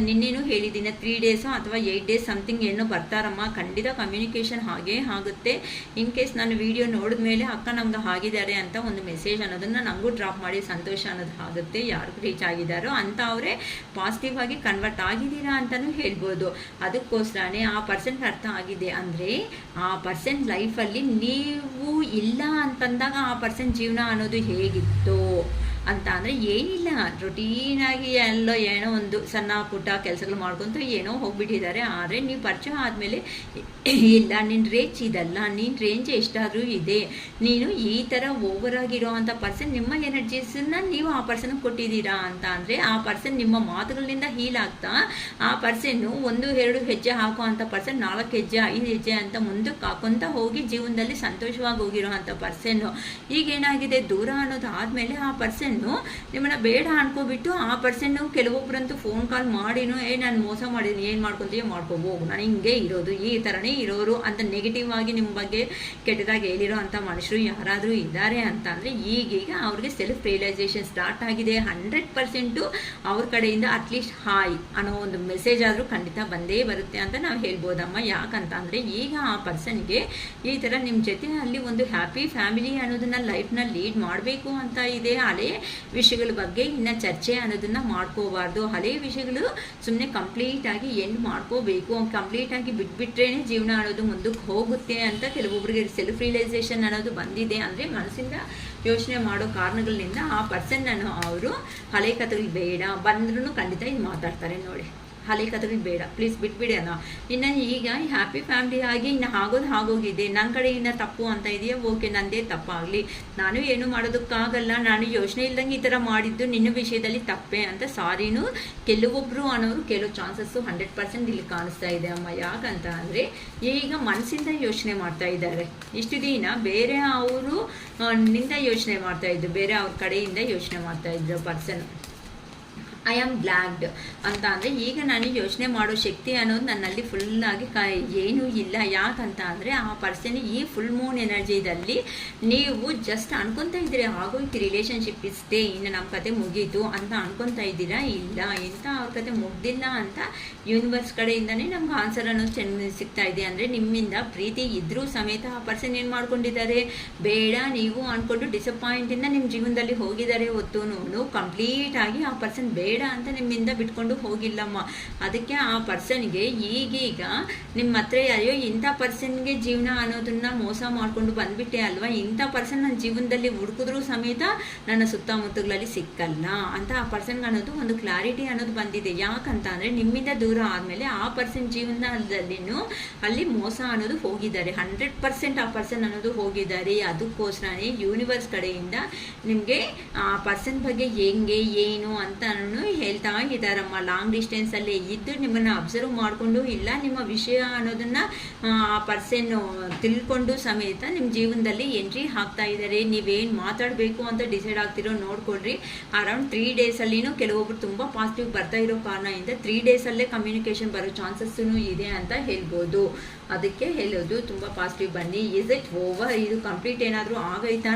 ನಿನ್ನೆನೂ ಹೇಳಿದ್ದೀನಿ 3 days ಅಥವಾ 8 days ಸಮಥಿಂಗ್ ಏನೋ ಬರ್ತಾರಮ್ಮ. ಖಂಡಿತ ಕಮ್ಯುನಿಕೇಷನ್ ಹಾಗೇ ಆಗುತ್ತೆ. ಇನ್ ಕೇಸ್ ನಾನು ವಿಡಿಯೋ ನೋಡಿದ ಮೇಲೆ ಅಕ್ಕ ನಮ್ಗೆ ಆಗಿದ್ದಾರೆ ಅಂತ ಒಂದು ಮೆಸೇಜ್ ಅನ್ನೋದನ್ನು ನಮಗೂ ಡ್ರಾಪ್ ಮಾಡಿ ಸಂತೋಷ ಅನ್ನೋದು ಆಗುತ್ತೆ. ಯಾರಿಗೂ ರೀಚ್ ಆಗಿದ್ದಾರೋ ಅಂತ ಅವರೇ ಪಾಸಿಟಿವ್ ಆಗಿ ಕನ್ವರ್ಟ್ ಆಗಿದ್ದೀರಾ ಅಂತಲೂ ಹೇಳ್ಬೋದು. ಅದಕ್ಕೋಸ್ಕರನೇ ಆ ಪರ್ಸನ್ಗೆ ಅರ್ಥ ಆಗಿದೆ ಅಂದರೆ, ಆ ಪರ್ಸನ್ ಲೈಫಲ್ಲಿ ನೀವು ಇಲ್ಲ ಅಂತಂದಾಗ ಆ ಪರ್ಸನ್ ಜೀವನ ಅನ್ನೋದು ಹೇಗಿತ್ತು ಅಂತ ಅಂದರೆ ಏನಿಲ್ಲ, ರೊಟೀನಾಗಿ ಎಲ್ಲೋ ಏನೋ ಒಂದು ಸಣ್ಣ ಪುಟ್ಟ ಕೆಲಸಗಳು ಮಾಡ್ಕೊತ ಏನೋ ಹೋಗ್ಬಿಟ್ಟಿದ್ದಾರೆ. ಆದರೆ ನೀವು ಪರಿಚಯ ಆದಮೇಲೆ ಇಲ್ಲ ನಿನ್ನ ರೇಂಜ್ ಇದಲ್ಲ, ನಿನ್ನ ರೇಂಜ್ ಎಷ್ಟಾದರೂ ಇದೆ, ನೀನು ಈ ಥರ ಓವರ್ ಆಗಿರೋ ಅಂಥ ಪರ್ಸನ್ ನಿಮ್ಮ ಎನರ್ಜೀಸನ್ನು ನೀವು ಆ ಪರ್ಸನ್ಗೆ ಕೊಟ್ಟಿದ್ದೀರಾ ಅಂತ ಅಂದರೆ ಆ ಪರ್ಸನ್ ನಿಮ್ಮ ಮಾತುಗಳಿಂದ ಹೀಲ್ ಆಗ್ತಾ ಆ ಪರ್ಸನ್ನು 1-2 ಹೆಜ್ಜೆ ಹಾಕೋ ಅಂಥ ಪರ್ಸನ್ 4 ಹೆಜ್ಜೆ 5 ಹೆಜ್ಜೆ ಅಂತ ಮುಂದಕ್ಕೆ ಹಾಕೊತ ಹೋಗಿ ಜೀವನದಲ್ಲಿ ಸಂತೋಷವಾಗಿ ಹೋಗಿರೋ ಅಂಥ ಪರ್ಸನ್ನು ಈಗೇನಾಗಿದೆ, ದೂರ ಅನ್ನೋದು ಆದಮೇಲೆ ಆ ಪರ್ಸನ್ ನಿಮ್ಮನ್ನ ಬೇಡ ಅನ್ಕೋಬಿಟ್ಟು ಆ ಪರ್ಸನ್ನು ಕೆಲವೊಬ್ಬರಂತೂ ಫೋನ್ ಕಾಲ್ ಮಾಡಿನೂ ನಾನು ಮೋಸ ಮಾಡಿದ್ದೀನಿ, ಏನು ಮಾಡ್ಕೊತೀಯೋ ಮಾಡ್ಕೋಬೋಗು, ನಾನು ಹಿಂಗೆ ಇರೋದು, ಈ ಥರನೇ ಇರೋರು ಅಂತ ನೆಗೆಟಿವ್ ಆಗಿ ನಿಮ್ಮ ಬಗ್ಗೆ ಕೆಟ್ಟದಾಗಿ ಹೇಳಿರೋ ಅಂಥ ಮನುಷ್ಯರು ಯಾರಾದರೂ ಇದ್ದಾರೆ ಅಂತ ಅಂದರೆ ಈಗೀಗ ಅವ್ರಿಗೆ ಸೆಲ್ಫ್ ರಿಯಲೈಸೇಷನ್ ಸ್ಟಾರ್ಟ್ ಆಗಿದೆ. 100% ಅವ್ರ ಕಡೆಯಿಂದ ಅಟ್ಲೀಸ್ಟ್ ಹಾಯ್ ಅನ್ನೋ ಒಂದು ಮೆಸೇಜ್ ಆದರೂ ಖಂಡಿತ ಬಂದೇ ಬರುತ್ತೆ ಅಂತ ನಾವು ಹೇಳ್ಬೋದಮ್ಮ. ಯಾಕಂತ ಅಂದರೆ ಈಗ ಆ ಪರ್ಸನ್ಗೆ ಈ ಥರ ನಿಮ್ಮ ಜೊತೆ ಅಲ್ಲಿ ಒಂದು ಹ್ಯಾಪಿ ಫ್ಯಾಮಿಲಿ ಅನ್ನೋದನ್ನ ಲೈಫ್ನ ಲೀಡ್ ಮಾಡಬೇಕು ಅಂತ ಇದೆ. ಹಳೆ ವಿಷಯಗಳ ಬಗ್ಗೆ ಇನ್ನು ಚರ್ಚೆ ಅನ್ನೋದನ್ನು ಮಾಡ್ಕೋಬಾರ್ದು. ಹಳೆ ವಿಷಯಗಳು ಸುಮ್ಮನೆ ಕಂಪ್ಲೀಟಾಗಿ ಎಂಡ್ ಮಾಡ್ಕೋಬೇಕು. ಕಂಪ್ಲೀಟಾಗಿ ಬಿಟ್ಬಿಟ್ರೇ ಜೀವನ ಅನ್ನೋದು ಮುಂದಕ್ಕೆ ಹೋಗುತ್ತೆ ಅಂತ ಕೆಲವೊಬ್ಬರಿಗೆ ಸೆಲ್ಫ್ ರಿಯಲೈಸೇಷನ್ ಅನ್ನೋದು ಬಂದಿದೆ. ಅಂದರೆ ಮನಸ್ಸಿಂದ ಯೋಚನೆ ಮಾಡೋ ಕಾರಣಗಳಿಂದ ಆ ಪರ್ಸನ್ ಅವರು ಹಳೆ ಕಥೆಗಳು ಬೇಡ ಬಂದ್ರೂ ಖಂಡಿತ ಇದು ಮಾತಾಡ್ತಾರೆ ನೋಡಿ. ಹಳೆ ಕಥೆಗಳು ಬೇಡ ಪ್ಲೀಸ್ ಬಿಟ್ಬಿಡಿ ಅಣ್ಣ. ಇನ್ನು ಈಗ ಹ್ಯಾಪಿ ಫ್ಯಾಮಿಲಿ ಆಗಿ ಇನ್ನು ಆಗೋಗಿದೆ. ನನ್ನ ಕಡೆಯಿಂದ ತಪ್ಪು ಅಂತ ಇದೆಯಾ, ಓಕೆ, ನಂದೇ ತಪ್ಪಾಗಲಿ, ನಾನು ಏನು ಮಾಡೋದಕ್ಕಾಗಲ್ಲ, ನಾನು ಯೋಚನೆ ಇಲ್ದಂಗೆ ಈ ಥರ ಮಾಡಿದ್ದು ನಿನ್ನ ವಿಷಯದಲ್ಲಿ ತಪ್ಪೆ ಅಂತ ಸಾರಿನೂ ಕೆಲವೊಬ್ಬರು ಅನ್ನೋರು ಕೆಲವು ಚಾನ್ಸಸ್ಸು 100% ಇಲ್ಲಿ ಕಾಣಿಸ್ತಾ ಇದೆ ಅಮ್ಮ. ಯಾಕಂತ ಅಂದರೆ ಈಗ ಮನಸ್ಸಿಂದ ಯೋಚನೆ ಮಾಡ್ತಾ ಇದ್ದಾರೆ. ಇಷ್ಟು ದಿನ ಬೇರೆ ಅವರು ನಿಂದ ಯೋಚನೆ ಮಾಡ್ತಾ ಇದ್ರು, ಬೇರೆ ಅವ್ರ ಕಡೆಯಿಂದ ಯೋಚನೆ ಮಾಡ್ತಾ ಇದ್ರು ಪರ್ಸನ್. ಐ ಆಮ್ ಗ್ಲಾಡ್ ಅಂತ ಅಂದರೆ ಈಗ ನಾನು ಯೋಚನೆ ಮಾಡೋ ಶಕ್ತಿ ಅನ್ನೋದು ನನ್ನಲ್ಲಿ ಫುಲ್ಲಾಗಿ ಏನೂ ಇಲ್ಲ. ಯಾಕಂತ ಅಂದರೆ ಆ ಪರ್ಸನ್ ಈ ಫುಲ್ ಮೂನ್ ಎನರ್ಜಿದಲ್ಲಿ ನೀವು ಜಸ್ಟ್ ಅನ್ಕೊತಾ ಇದ್ದೀರಿ ಆಗೋಯ್ತು, ರಿಲೇಷನ್ಶಿಪ್ ಇಷ್ಟೇ, ಇನ್ನು ನಮ್ಮ ಕತೆ ಮುಗೀತು ಅಂತ ಅನ್ಕೊತಾ ಇದ್ದೀರಾ. ಇಲ್ಲ, ಇಂಥ ಅವ್ರ ಕತೆ ಮುಗ್ದಿಲ್ಲ ಅಂತ ಯೂನಿವರ್ಸ್ ಕಡೆಯಿಂದನೇ ನಮ್ಗೆ ಆನ್ಸರ್ ಅನ್ನೋದು ಸಿಗ್ತಾ ಇದೆ. ಅಂದರೆ ನಿಮ್ಮಿಂದ ಪ್ರೀತಿ ಇದ್ರೂ ಸಮೇತ ಆ ಪರ್ಸನ್ ಏನು ಮಾಡ್ಕೊಂಡಿದ್ದಾರೆ, ಬೇಡ ನೀವು ಅಂದ್ಕೊಂಡು ಡಿಸಪಾಯಿಂಟಿಂದ ನಿಮ್ಮ ಜೀವನದಲ್ಲಿ ಹೋಗಿದ್ದಾರೆ ಹೊತ್ತು ಕಂಪ್ಲೀಟಾಗಿ ಆ ಪರ್ಸನ್ ಬೇಡ ಅಂತ ನಿಮ್ಮಿಂದ ಬಿಟ್ಕೊಂಡು ಹೋಗಿಲ್ಲಮ್ಮ. ಅದಕ್ಕೆ ಆ ಪರ್ಸನ್ಗೆ ಈಗೀಗ ನಿಮ್ಮ ಹತ್ರ ಅಯ್ಯೋ ಇಂಥ ಪರ್ಸನ್ಗೆ ಜೀವನ ಅನ್ನೋದನ್ನ ಮೋಸ ಮಾಡ್ಕೊಂಡು ಬಂದ್ಬಿಟ್ಟೆ ಅಲ್ವಾ, ಇಂಥ ಪರ್ಸನ್ ನನ್ನ ಜೀವನದಲ್ಲಿ ಹುಡುಕಿದ್ರೂ ಸಮೇತ ನನ್ನ ಸುತ್ತಮುತ್ತಗಳಲ್ಲಿ ಸಿಕ್ಕಲ್ಲ ಅಂತ ಆ ಪರ್ಸನ್ಗೆ ಅನ್ನೋದು ಒಂದು ಕ್ಲಾರಿಟಿ ಅನ್ನೋದು ಬಂದಿದೆ. ಯಾಕಂತ ಅಂದರೆ ನಿಮ್ಮಿಂದ ದೂರ ಆದಮೇಲೆ ಆ ಪರ್ಸನ್ ಜೀವನದಲ್ಲಿನೂ ಅಲ್ಲಿ ಮೋಸ ಅನ್ನೋದು ಹೋಗಿದ್ದಾರೆ, 100% ಆ ಪರ್ಸನ್ ಅನ್ನೋದು ಹೋಗಿದ್ದಾರೆ. ಅದಕ್ಕೋಸ್ಕರನೇ ಯೂನಿವರ್ಸ್ ಕಡೆಯಿಂದ ನಿಮಗೆ ಆ ಪರ್ಸನ್ ಬಗ್ಗೆ ಹೆಂಗೆ ಏನು ಅಂತ ಹೇಳ್ತಾ ಇದ್ದಾರಮ್ಮ. ಲಾಂಗ್ ಡಿಸ್ಟೆನ್ಸಲ್ಲೇ ಇದ್ದು ನಿಮ್ಮನ್ನು ಅಬ್ಸರ್ವ್ ಮಾಡಿಕೊಂಡು ಇಲ್ಲ ನಿಮ್ಮ ವಿಷಯ ಅನ್ನೋದನ್ನು ಆ ಪರ್ಸನ್ ತಿಳ್ಕೊಂಡು ಸಮೇತ ನಿಮ್ಮ ಜೀವನದಲ್ಲಿ ಎಂಟ್ರಿ ಹಾಕ್ತಾ ಇದ್ದಾರೆ. ನೀವೇನು ಮಾತಾಡಬೇಕು ಅಂತ ಡಿಸೈಡ್ ಆಗ್ತಿರೋ ನೋಡ್ಕೊಳ್ರಿ. ಅರೌಂಡ್ 3 ಡೇಸಲ್ಲಿನೂ ಕೆಲವೊಬ್ರು ತುಂಬ ಪಾಸಿಟಿವ್ ಬರ್ತಾ ಇರೋ ಕಾರಣದಿಂದ 3 ಡೇಸಲ್ಲೇ ಕಮ್ಯುನಿಕೇಷನ್ ಬರೋ ಚಾನ್ಸಸ್ಸೂ ಇದೆ ಅಂತ ಹೇಳ್ಬೋದು. ಅದಕ್ಕೆ ಹೇಳೋದು ತುಂಬ ಪಾಸಿಟಿವ್ ಬನ್ನಿ. ಇಸ್ ಇಟ್ ಓವರ್, ಇದು ಕಂಪ್ಲೀಟ್ ಏನಾದರೂ ಆಗೈತಾ,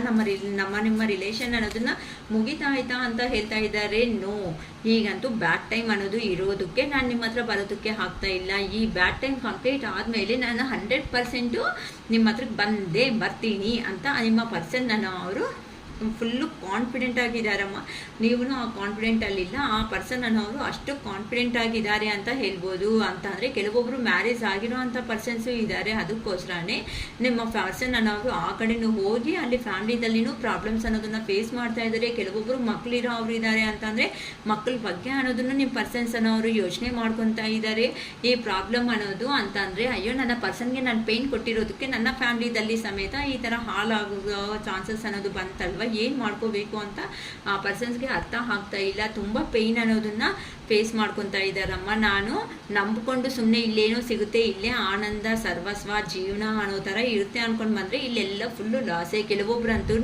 ನಿಮ್ಮ ರಿಲೇಷನ್ ಅನ್ನೋದನ್ನ ಮುಗಿತಾ ಆಯ್ತಾ ಅಂತ ಹೇಳ್ತಾ ಇದ್ದಾರೆ. ನೋ, ಈಗಂತೂ ಬ್ಯಾಡ್ ಟೈಮ್ ಅನ್ನೋದು ಇರೋದಕ್ಕೆ ನಾನು ನಿಮ್ಮ ಹತ್ರ ಬರೋದಕ್ಕೆ ಆಗ್ತಾ ಇಲ್ಲ. ಈ ಬ್ಯಾಡ್ ಟೈಮ್ ಕಂಪ್ಲೀಟ್ ಆದಮೇಲೆ ನಾನು 100% ನಿಮ್ಮ ಹತ್ರಕ್ಕೆ ಬರ್ತೀನಿ ಅಂತ ನಿಮ್ಮ ಪರ್ಸನ್ ಅವರು ಫುಲ್ಲು ಕಾನ್ಫಿಡೆಂಟ್ ಆಗಿದ್ದಾರಮ್ಮ. ನೀವು ಆ ಕಾನ್ಫಿಡೆಂಟಲ್ಲಿಲ್ಲ, ಆ ಪರ್ಸನ್ ಅನ್ನೋರು ಅಷ್ಟು ಕಾನ್ಫಿಡೆಂಟ್ ಆಗಿದ್ದಾರೆ ಅಂತ ಹೇಳ್ಬೋದು. ಅಂತ ಅಂದರೆ ಕೆಲವೊಬ್ಬರು ಮ್ಯಾರೇಜ್ ಆಗಿರೋ ಅಂಥ ಪರ್ಸನ್ಸು ಇದ್ದಾರೆ. ಅದಕ್ಕೋಸ್ಕರನೇ ನಿಮ್ಮ ಪರ್ಸನ್ ಅನ್ನೋರು ಆ ಕಡೆನೂ ಹೋಗಿ ಅಲ್ಲಿ ಫ್ಯಾಮಿಲಿದಲ್ಲಿನೂ ಪ್ರಾಬ್ಲಮ್ಸ್ ಅನ್ನೋದನ್ನು ಫೇಸ್ ಮಾಡ್ತಾ ಇದ್ದಾರೆ. ಕೆಲವೊಬ್ಬರು ಮಕ್ಕಳಿರೋ ಅವರು ಇದ್ದಾರೆ ಅಂತಂದರೆ ಮಕ್ಕಳ ಬಗ್ಗೆ ಅನ್ನೋದನ್ನು ನಿಮ್ಮ ಪರ್ಸನ್ಸ್ ಅನ್ನೋರು ಯೋಚನೆ ಮಾಡ್ಕೊತಾ ಇದ್ದಾರೆ. ಈ ಪ್ರಾಬ್ಲಮ್ ಅನ್ನೋದು ಅಂತಂದರೆ ಅಯ್ಯೋ ನನ್ನ ಪರ್ಸನ್ಗೆ ನಾನು ಪೇನ್ ಕೊಟ್ಟಿರೋದಕ್ಕೆ ನನ್ನ ಫ್ಯಾಮಿಲಿದಲ್ಲಿ ಸಮೇತ ಈ ಥರ ಹಾಳಾಗೋ ಚಾನ್ಸಸ್ ಅನ್ನೋದು ಬಂತಲ್ವ, ಏನು ಮಾಡ್ಕೋಬೇಕು ಅಂತ ಆ ಪರ್ಸನ್ಸ್ಗೆ ಅರ್ಥ ಆಗ್ತಾ ಇಲ್ಲ. ತುಂಬ ಪೇಯ್ನ್ ಅನ್ನೋದನ್ನ ಫೇಸ್ ಮಾಡ್ಕೊತಾ ಇದ್ದಾರಮ್ಮ. ನಾನು ನಂಬಿಕೊಂಡು ಸುಮ್ಮನೆ ಇಲ್ಲೇನೋ ಸಿಗುತ್ತೆ, ಇಲ್ಲೇ ಆನಂದ ಸರ್ವಸ್ವ ಜೀವನ ಅನ್ನೋ ಥರ ಇರುತ್ತೆ ಅಂದ್ಕೊಂಡು ಬಂದರೆ ಇಲ್ಲೆಲ್ಲ ಫುಲ್ಲು ಲಾಸೇ. ಕೆಲವೊಬ್ರಂತೂ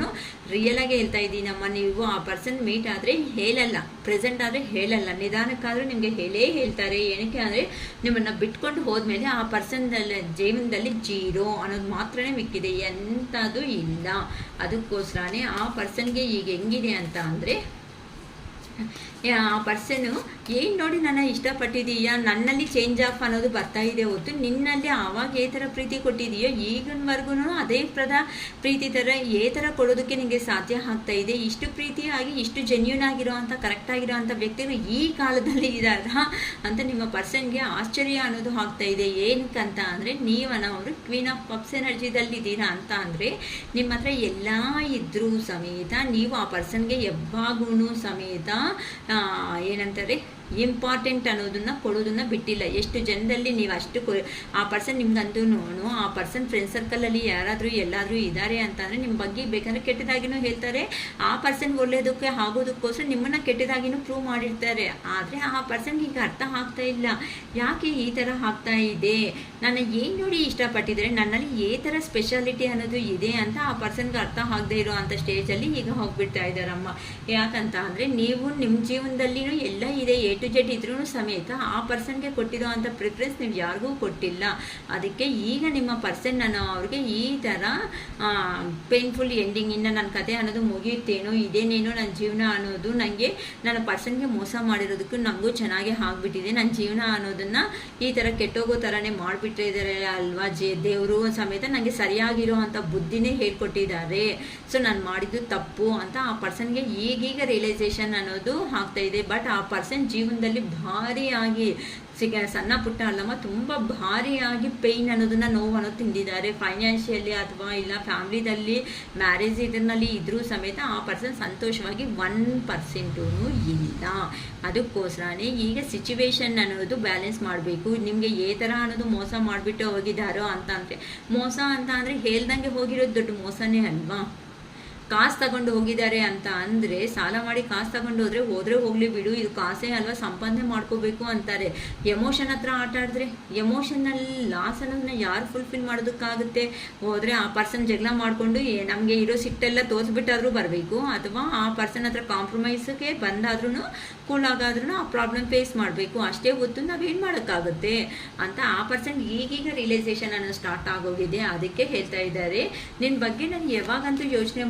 ರಿಯಲಾಗಿ ಹೇಳ್ತಾ ಇದ್ದೀನಮ್ಮ, ನೀವು ಆ ಪರ್ಸನ್ ಮೀಟ್ ಆದರೆ ಹೇಳಲ್ಲ, ಪ್ರೆಸೆಂಟ್ ಆದರೆ ಹೇಳಲ್ಲ, ನಿಧಾನಕ್ಕಾದರೂ ನಿಮಗೆ ಹೇಳ್ತಾರೆ. ಏನಕ್ಕೆ ಅಂದರೆ ನಿಮ್ಮನ್ನು ಬಿಟ್ಕೊಂಡು ಹೋದ್ಮೇಲೆ ಆ ಪರ್ಸನ್ದಲ್ಲಿ ಜೀವನದಲ್ಲಿ ಜೀರೋ ಅನ್ನೋದು ಮಾತ್ರನೇ ಮಿಕ್ಕಿದೆ, ಎಂಥದ್ದು ಇಲ್ಲ. ಅದಕ್ಕೋಸ್ಕರನೇ ಆ ಪರ್ಸನ್ಗೆ ಈಗ ಹೆಂಗಿದೆ ಅಂತ ಅಂದರೆ ಆ ಪರ್ಸನು ಏನು ನೋಡಿ ನನ್ನ ಇಷ್ಟಪಟ್ಟಿದೀಯಾ, ನನ್ನಲ್ಲಿ ಚೇಂಜ್ ಆಫ್ ಅನ್ನೋದು ಬರ್ತಾ ಇದೆ ಹೊತ್ತು ನಿನ್ನಲ್ಲಿ ಆವಾಗ ಏ ಥರ ಪ್ರೀತಿ ಕೊಟ್ಟಿದೆಯೋ ಈಗಿನವರೆಗೂ ಅದೇ ಪ್ರೀತಿ ಥರ ಥರ ಕೊಡೋದಕ್ಕೆ ನಿಮಗೆ ಸಾಧ್ಯ ಆಗ್ತಾ ಇದೆ. ಇಷ್ಟು ಪ್ರೀತಿಯಾಗಿ ಇಷ್ಟು ಜೆನ್ಯೂನ್ ಆಗಿರೋ ಅಂಥ ಕರೆಕ್ಟ್ ಆಗಿರೋ ಅಂಥ ವ್ಯಕ್ತಿಗಳು ಈ ಕಾಲದಲ್ಲಿ ಇದ್ದಾರ ಅಂತ ನಿಮ್ಮ ಪರ್ಸನ್ಗೆ ಆಶ್ಚರ್ಯ ಅನ್ನೋದು ಆಗ್ತಾ ಇದೆ. ಏನಕ್ಕಂತ ಅಂದರೆ ಅವರು ಕ್ವೀನ್ ಆಫ್ ಕಪ್ಸ್ ಎನರ್ಜಿದಲ್ಲಿದ್ದೀರಾ ಅಂತ ಅಂದರೆ ನಿಮ್ಮ ಹತ್ರ ಎಲ್ಲ ಇದ್ರೂ ಸಮೇತ ನೀವು ಆ ಪರ್ಸನ್ಗೆ ಯಾವಾಗೂ ಸಮೇತ ಏನಂತಾರೆ ಇಂಪಾರ್ಟೆಂಟ್ ಅನ್ನೋದನ್ನ ಕೊಡೋದನ್ನ ಬಿಟ್ಟಿಲ್ಲ. ಎಷ್ಟು ಜನದಲ್ಲಿ ನೀವು ಅಷ್ಟು ಆ ಪರ್ಸನ್ ನಿಮ್ಗಂತೂ ಆ ಪರ್ಸನ್ ಫ್ರೆಂಡ್ ಸರ್ಕಲಲ್ಲಿ ಯಾರಾದರೂ ಎಲ್ಲಾದರೂ ಇದ್ದಾರೆ ಅಂತಂದರೆ ನಿಮ್ಮ ಬಗ್ಗೆ ಬೇಕಂದರೆ ಕೆಟ್ಟದಾಗಿನೂ ಹೇಳ್ತಾರೆ. ಆ ಪರ್ಸನ್ ಒಳ್ಳೆಯದಕ್ಕೆ ಆಗೋದಕ್ಕೋಸ್ಕರ ನಿಮ್ಮನ್ನು ಕೆಟ್ಟದಾಗಿನೂ ಪ್ರೂವ್ ಮಾಡಿರ್ತಾರೆ. ಆದರೆ ಆ ಪರ್ಸನ್ಗೆ ಈಗ ಅರ್ಥ ಆಗ್ತಾ ಇಲ್ಲ, ಯಾಕೆ ಈ ಥರ ಆಗ್ತಾ ಇದೆ, ನನ್ನ ಏನು ನೋಡಿ ಇಷ್ಟಪಟ್ಟಿದ್ದಾರೆ, ನನ್ನಲ್ಲಿ ಏ ಥರ ಸ್ಪೆಷಾಲಿಟಿ ಅನ್ನೋದು ಇದೆ ಅಂತ ಆ ಪರ್ಸನ್ಗೆ ಅರ್ಥ ಆಗದೆ ಇರೋ ಅಂಥ ಸ್ಟೇಜಲ್ಲಿ ಈಗ ಹೋಗ್ಬಿಡ್ತಾ ಇದ್ದಾರಮ್ಮ. ಯಾಕಂತ ಅಂದರೆ ನೀವು ನಿಮ್ಮ ಜೀವನದಲ್ಲಿನೂ ಎಲ್ಲ ಇದೆ, ಟು ಜೆಡ್ ಇದ್ರೂ ಸಮೇತ ಆ ಪರ್ಸನ್ಗೆ ಕೊಟ್ಟಿರೋ ಅಂಥ ಪ್ರಿಫರೆನ್ಸ್ ನೀವು ಯಾರಿಗೂ ಕೊಟ್ಟಿಲ್ಲ. ಅದಕ್ಕೆ ಈಗ ನಿಮ್ಮ ಪರ್ಸನ್ ಅವ್ರಿಗೆ ಈ ಥರ ಪೇನ್ಫುಲ್ ಎಂಡಿಂಗ್, ಇನ್ನು ನನ್ನ ಕತೆ ಅನ್ನೋದು ಮುಗಿಯುತ್ತೇನೋ, ಇದೇನೇನೋ ನನ್ನ ಜೀವನ ಅನ್ನೋದು ನನಗೆ ನನ್ನ ಪರ್ಸನ್ಗೆ ಮೋಸ ಮಾಡಿರೋದಕ್ಕೂ ನನಗೂ ಚೆನ್ನಾಗೇ ಆಗಿಬಿಟ್ಟಿದೆ, ನನ್ನ ಜೀವನ ಅನ್ನೋದನ್ನು ಈ ಥರ ಕೆಟ್ಟೋಗೋ ಥರನೇ ಮಾಡಿಬಿಟ್ಟಿದ್ದಾರೆ ಅಲ್ವಾ ದೇವರು ಸಮೇತ ನನಗೆ ಸರಿಯಾಗಿರೋ ಅಂಥ ಬುದ್ಧಿನೇ ಹೇಳ್ಕೊಟ್ಟಿದ್ದಾರೆ. ಸೊ ನಾನು ಮಾಡಿದ್ದು ತಪ್ಪು ಅಂತ ಆ ಪರ್ಸನ್ಗೆ ಈಗೀಗ ರಿಯಲೈಸೇಷನ್ ಅನ್ನೋದು ಆಗ್ತಾ ಇದೆ. ಬಟ್ ಆ ಪರ್ಸನ್ ಜೀವನದಲ್ಲಿ ಭಾರಿಯಾಗಿ ಸಣ್ಣ ಪುಟ್ಟ ಅಲ್ಲಮ್ಮ, ತುಂಬ ಭಾರಿಯಾಗಿ ಪೇಯ್ನ್ ಅನ್ನೋದನ್ನ, ನೋವು ಅನ್ನೋದು ತಿಂದಿದ್ದಾರೆ. ಫೈನಾನ್ಷಿಯಲಿ ಅಥವಾ ಇಲ್ಲ ಫ್ಯಾಮ್ಲಿದಲ್ಲಿ ಮ್ಯಾರೇಜ್ ಇದರಲ್ಲಿ ಇದ್ರೂ ಸಮೇತ ಆ ಪರ್ಸನ್ ಸಂತೋಷವಾಗಿ 1% ಇಲ್ಲ. ಅದಕ್ಕೋಸ್ಕರನೇ ಈಗ ಸಿಚುವೇಶನ್ ಅನ್ನೋದು ಬ್ಯಾಲೆನ್ಸ್ ಮಾಡಬೇಕು. ನಿಮಗೆ ಏ ಥರ ಅನ್ನೋದು ಮೋಸ ಮಾಡಿಬಿಟ್ಟು ಹೋಗಿದ್ದಾರೋ ಅಂತ ಅಂದರೆ, ಮೋಸ ಅಂತ ಅಂದರೆ ಹೇಳ್ದಂಗೆ ಹೋಗಿರೋದು ದೊಡ್ಡ ಮೋಸನೇ ಅಲ್ವಾ. ಕಾಸು ತಗೊಂಡು ಹೋಗಿದ್ದಾರೆ ಅಂತ ಅಂದರೆ, ಸಾಲ ಮಾಡಿ ಕಾಸು ತಗೊಂಡು ಹೋದರೆ ಹೋಗಲಿ ಬಿಡು, ಇದು ಕಾಸೇ ಅಲ್ವಾ, ಸಂಪಾದನೆ ಮಾಡ್ಕೋಬೇಕು ಅಂತಾರೆ. ಎಮೋಷನ್ ಹತ್ರ ಆಟ ಆಡಿದ್ರೆ ಎಮೋಷನಲ್ ಲಾಸ್ ಅನ್ನೋದನ್ನ ಯಾರು ಫುಲ್ಫಿಲ್ ಮಾಡೋದಕ್ಕಾಗುತ್ತೆ? ಹೋದರೆ ಆ ಪರ್ಸನ್ ಜಗಳ ಮಾಡಿಕೊಂಡು ನಮಗೆ ಇರೋ ಸಿಟ್ಟೆಲ್ಲ ತೋರಿಸ್ಬಿಟ್ಟಾದ್ರೂ ಬರಬೇಕು, ಅಥವಾ ಆ ಪರ್ಸನ್ ಹತ್ರ ಕಾಂಪ್ರಮೈಸ್ಗೆ ಬಂದಾದ್ರೂ ಕೂಲಾಗಾದ್ರೂ ಆ ಪ್ರಾಬ್ಲಮ್ ಫೇಸ್ ಮಾಡಬೇಕು. ಅಷ್ಟೇ ಹೊತ್ತು ನಾವೇನು ಮಾಡೋಕ್ಕಾಗುತ್ತೆ ಅಂತ ಆ ಪರ್ಸನ್ ಈಗೀಗ ರಿಯಲೈಸೇಷನ್ ಅನ್ನೋ ಸ್ಟಾರ್ಟ್ ಆಗೋಗಿದೆ. ಅದಕ್ಕೆ ಹೇಳ್ತಾ ಇದ್ದಾರೆ, ನಿನ್ನ ಬಗ್ಗೆ ನಾನು ಯಾವಾಗಂತೂ ಯೋಚನೆ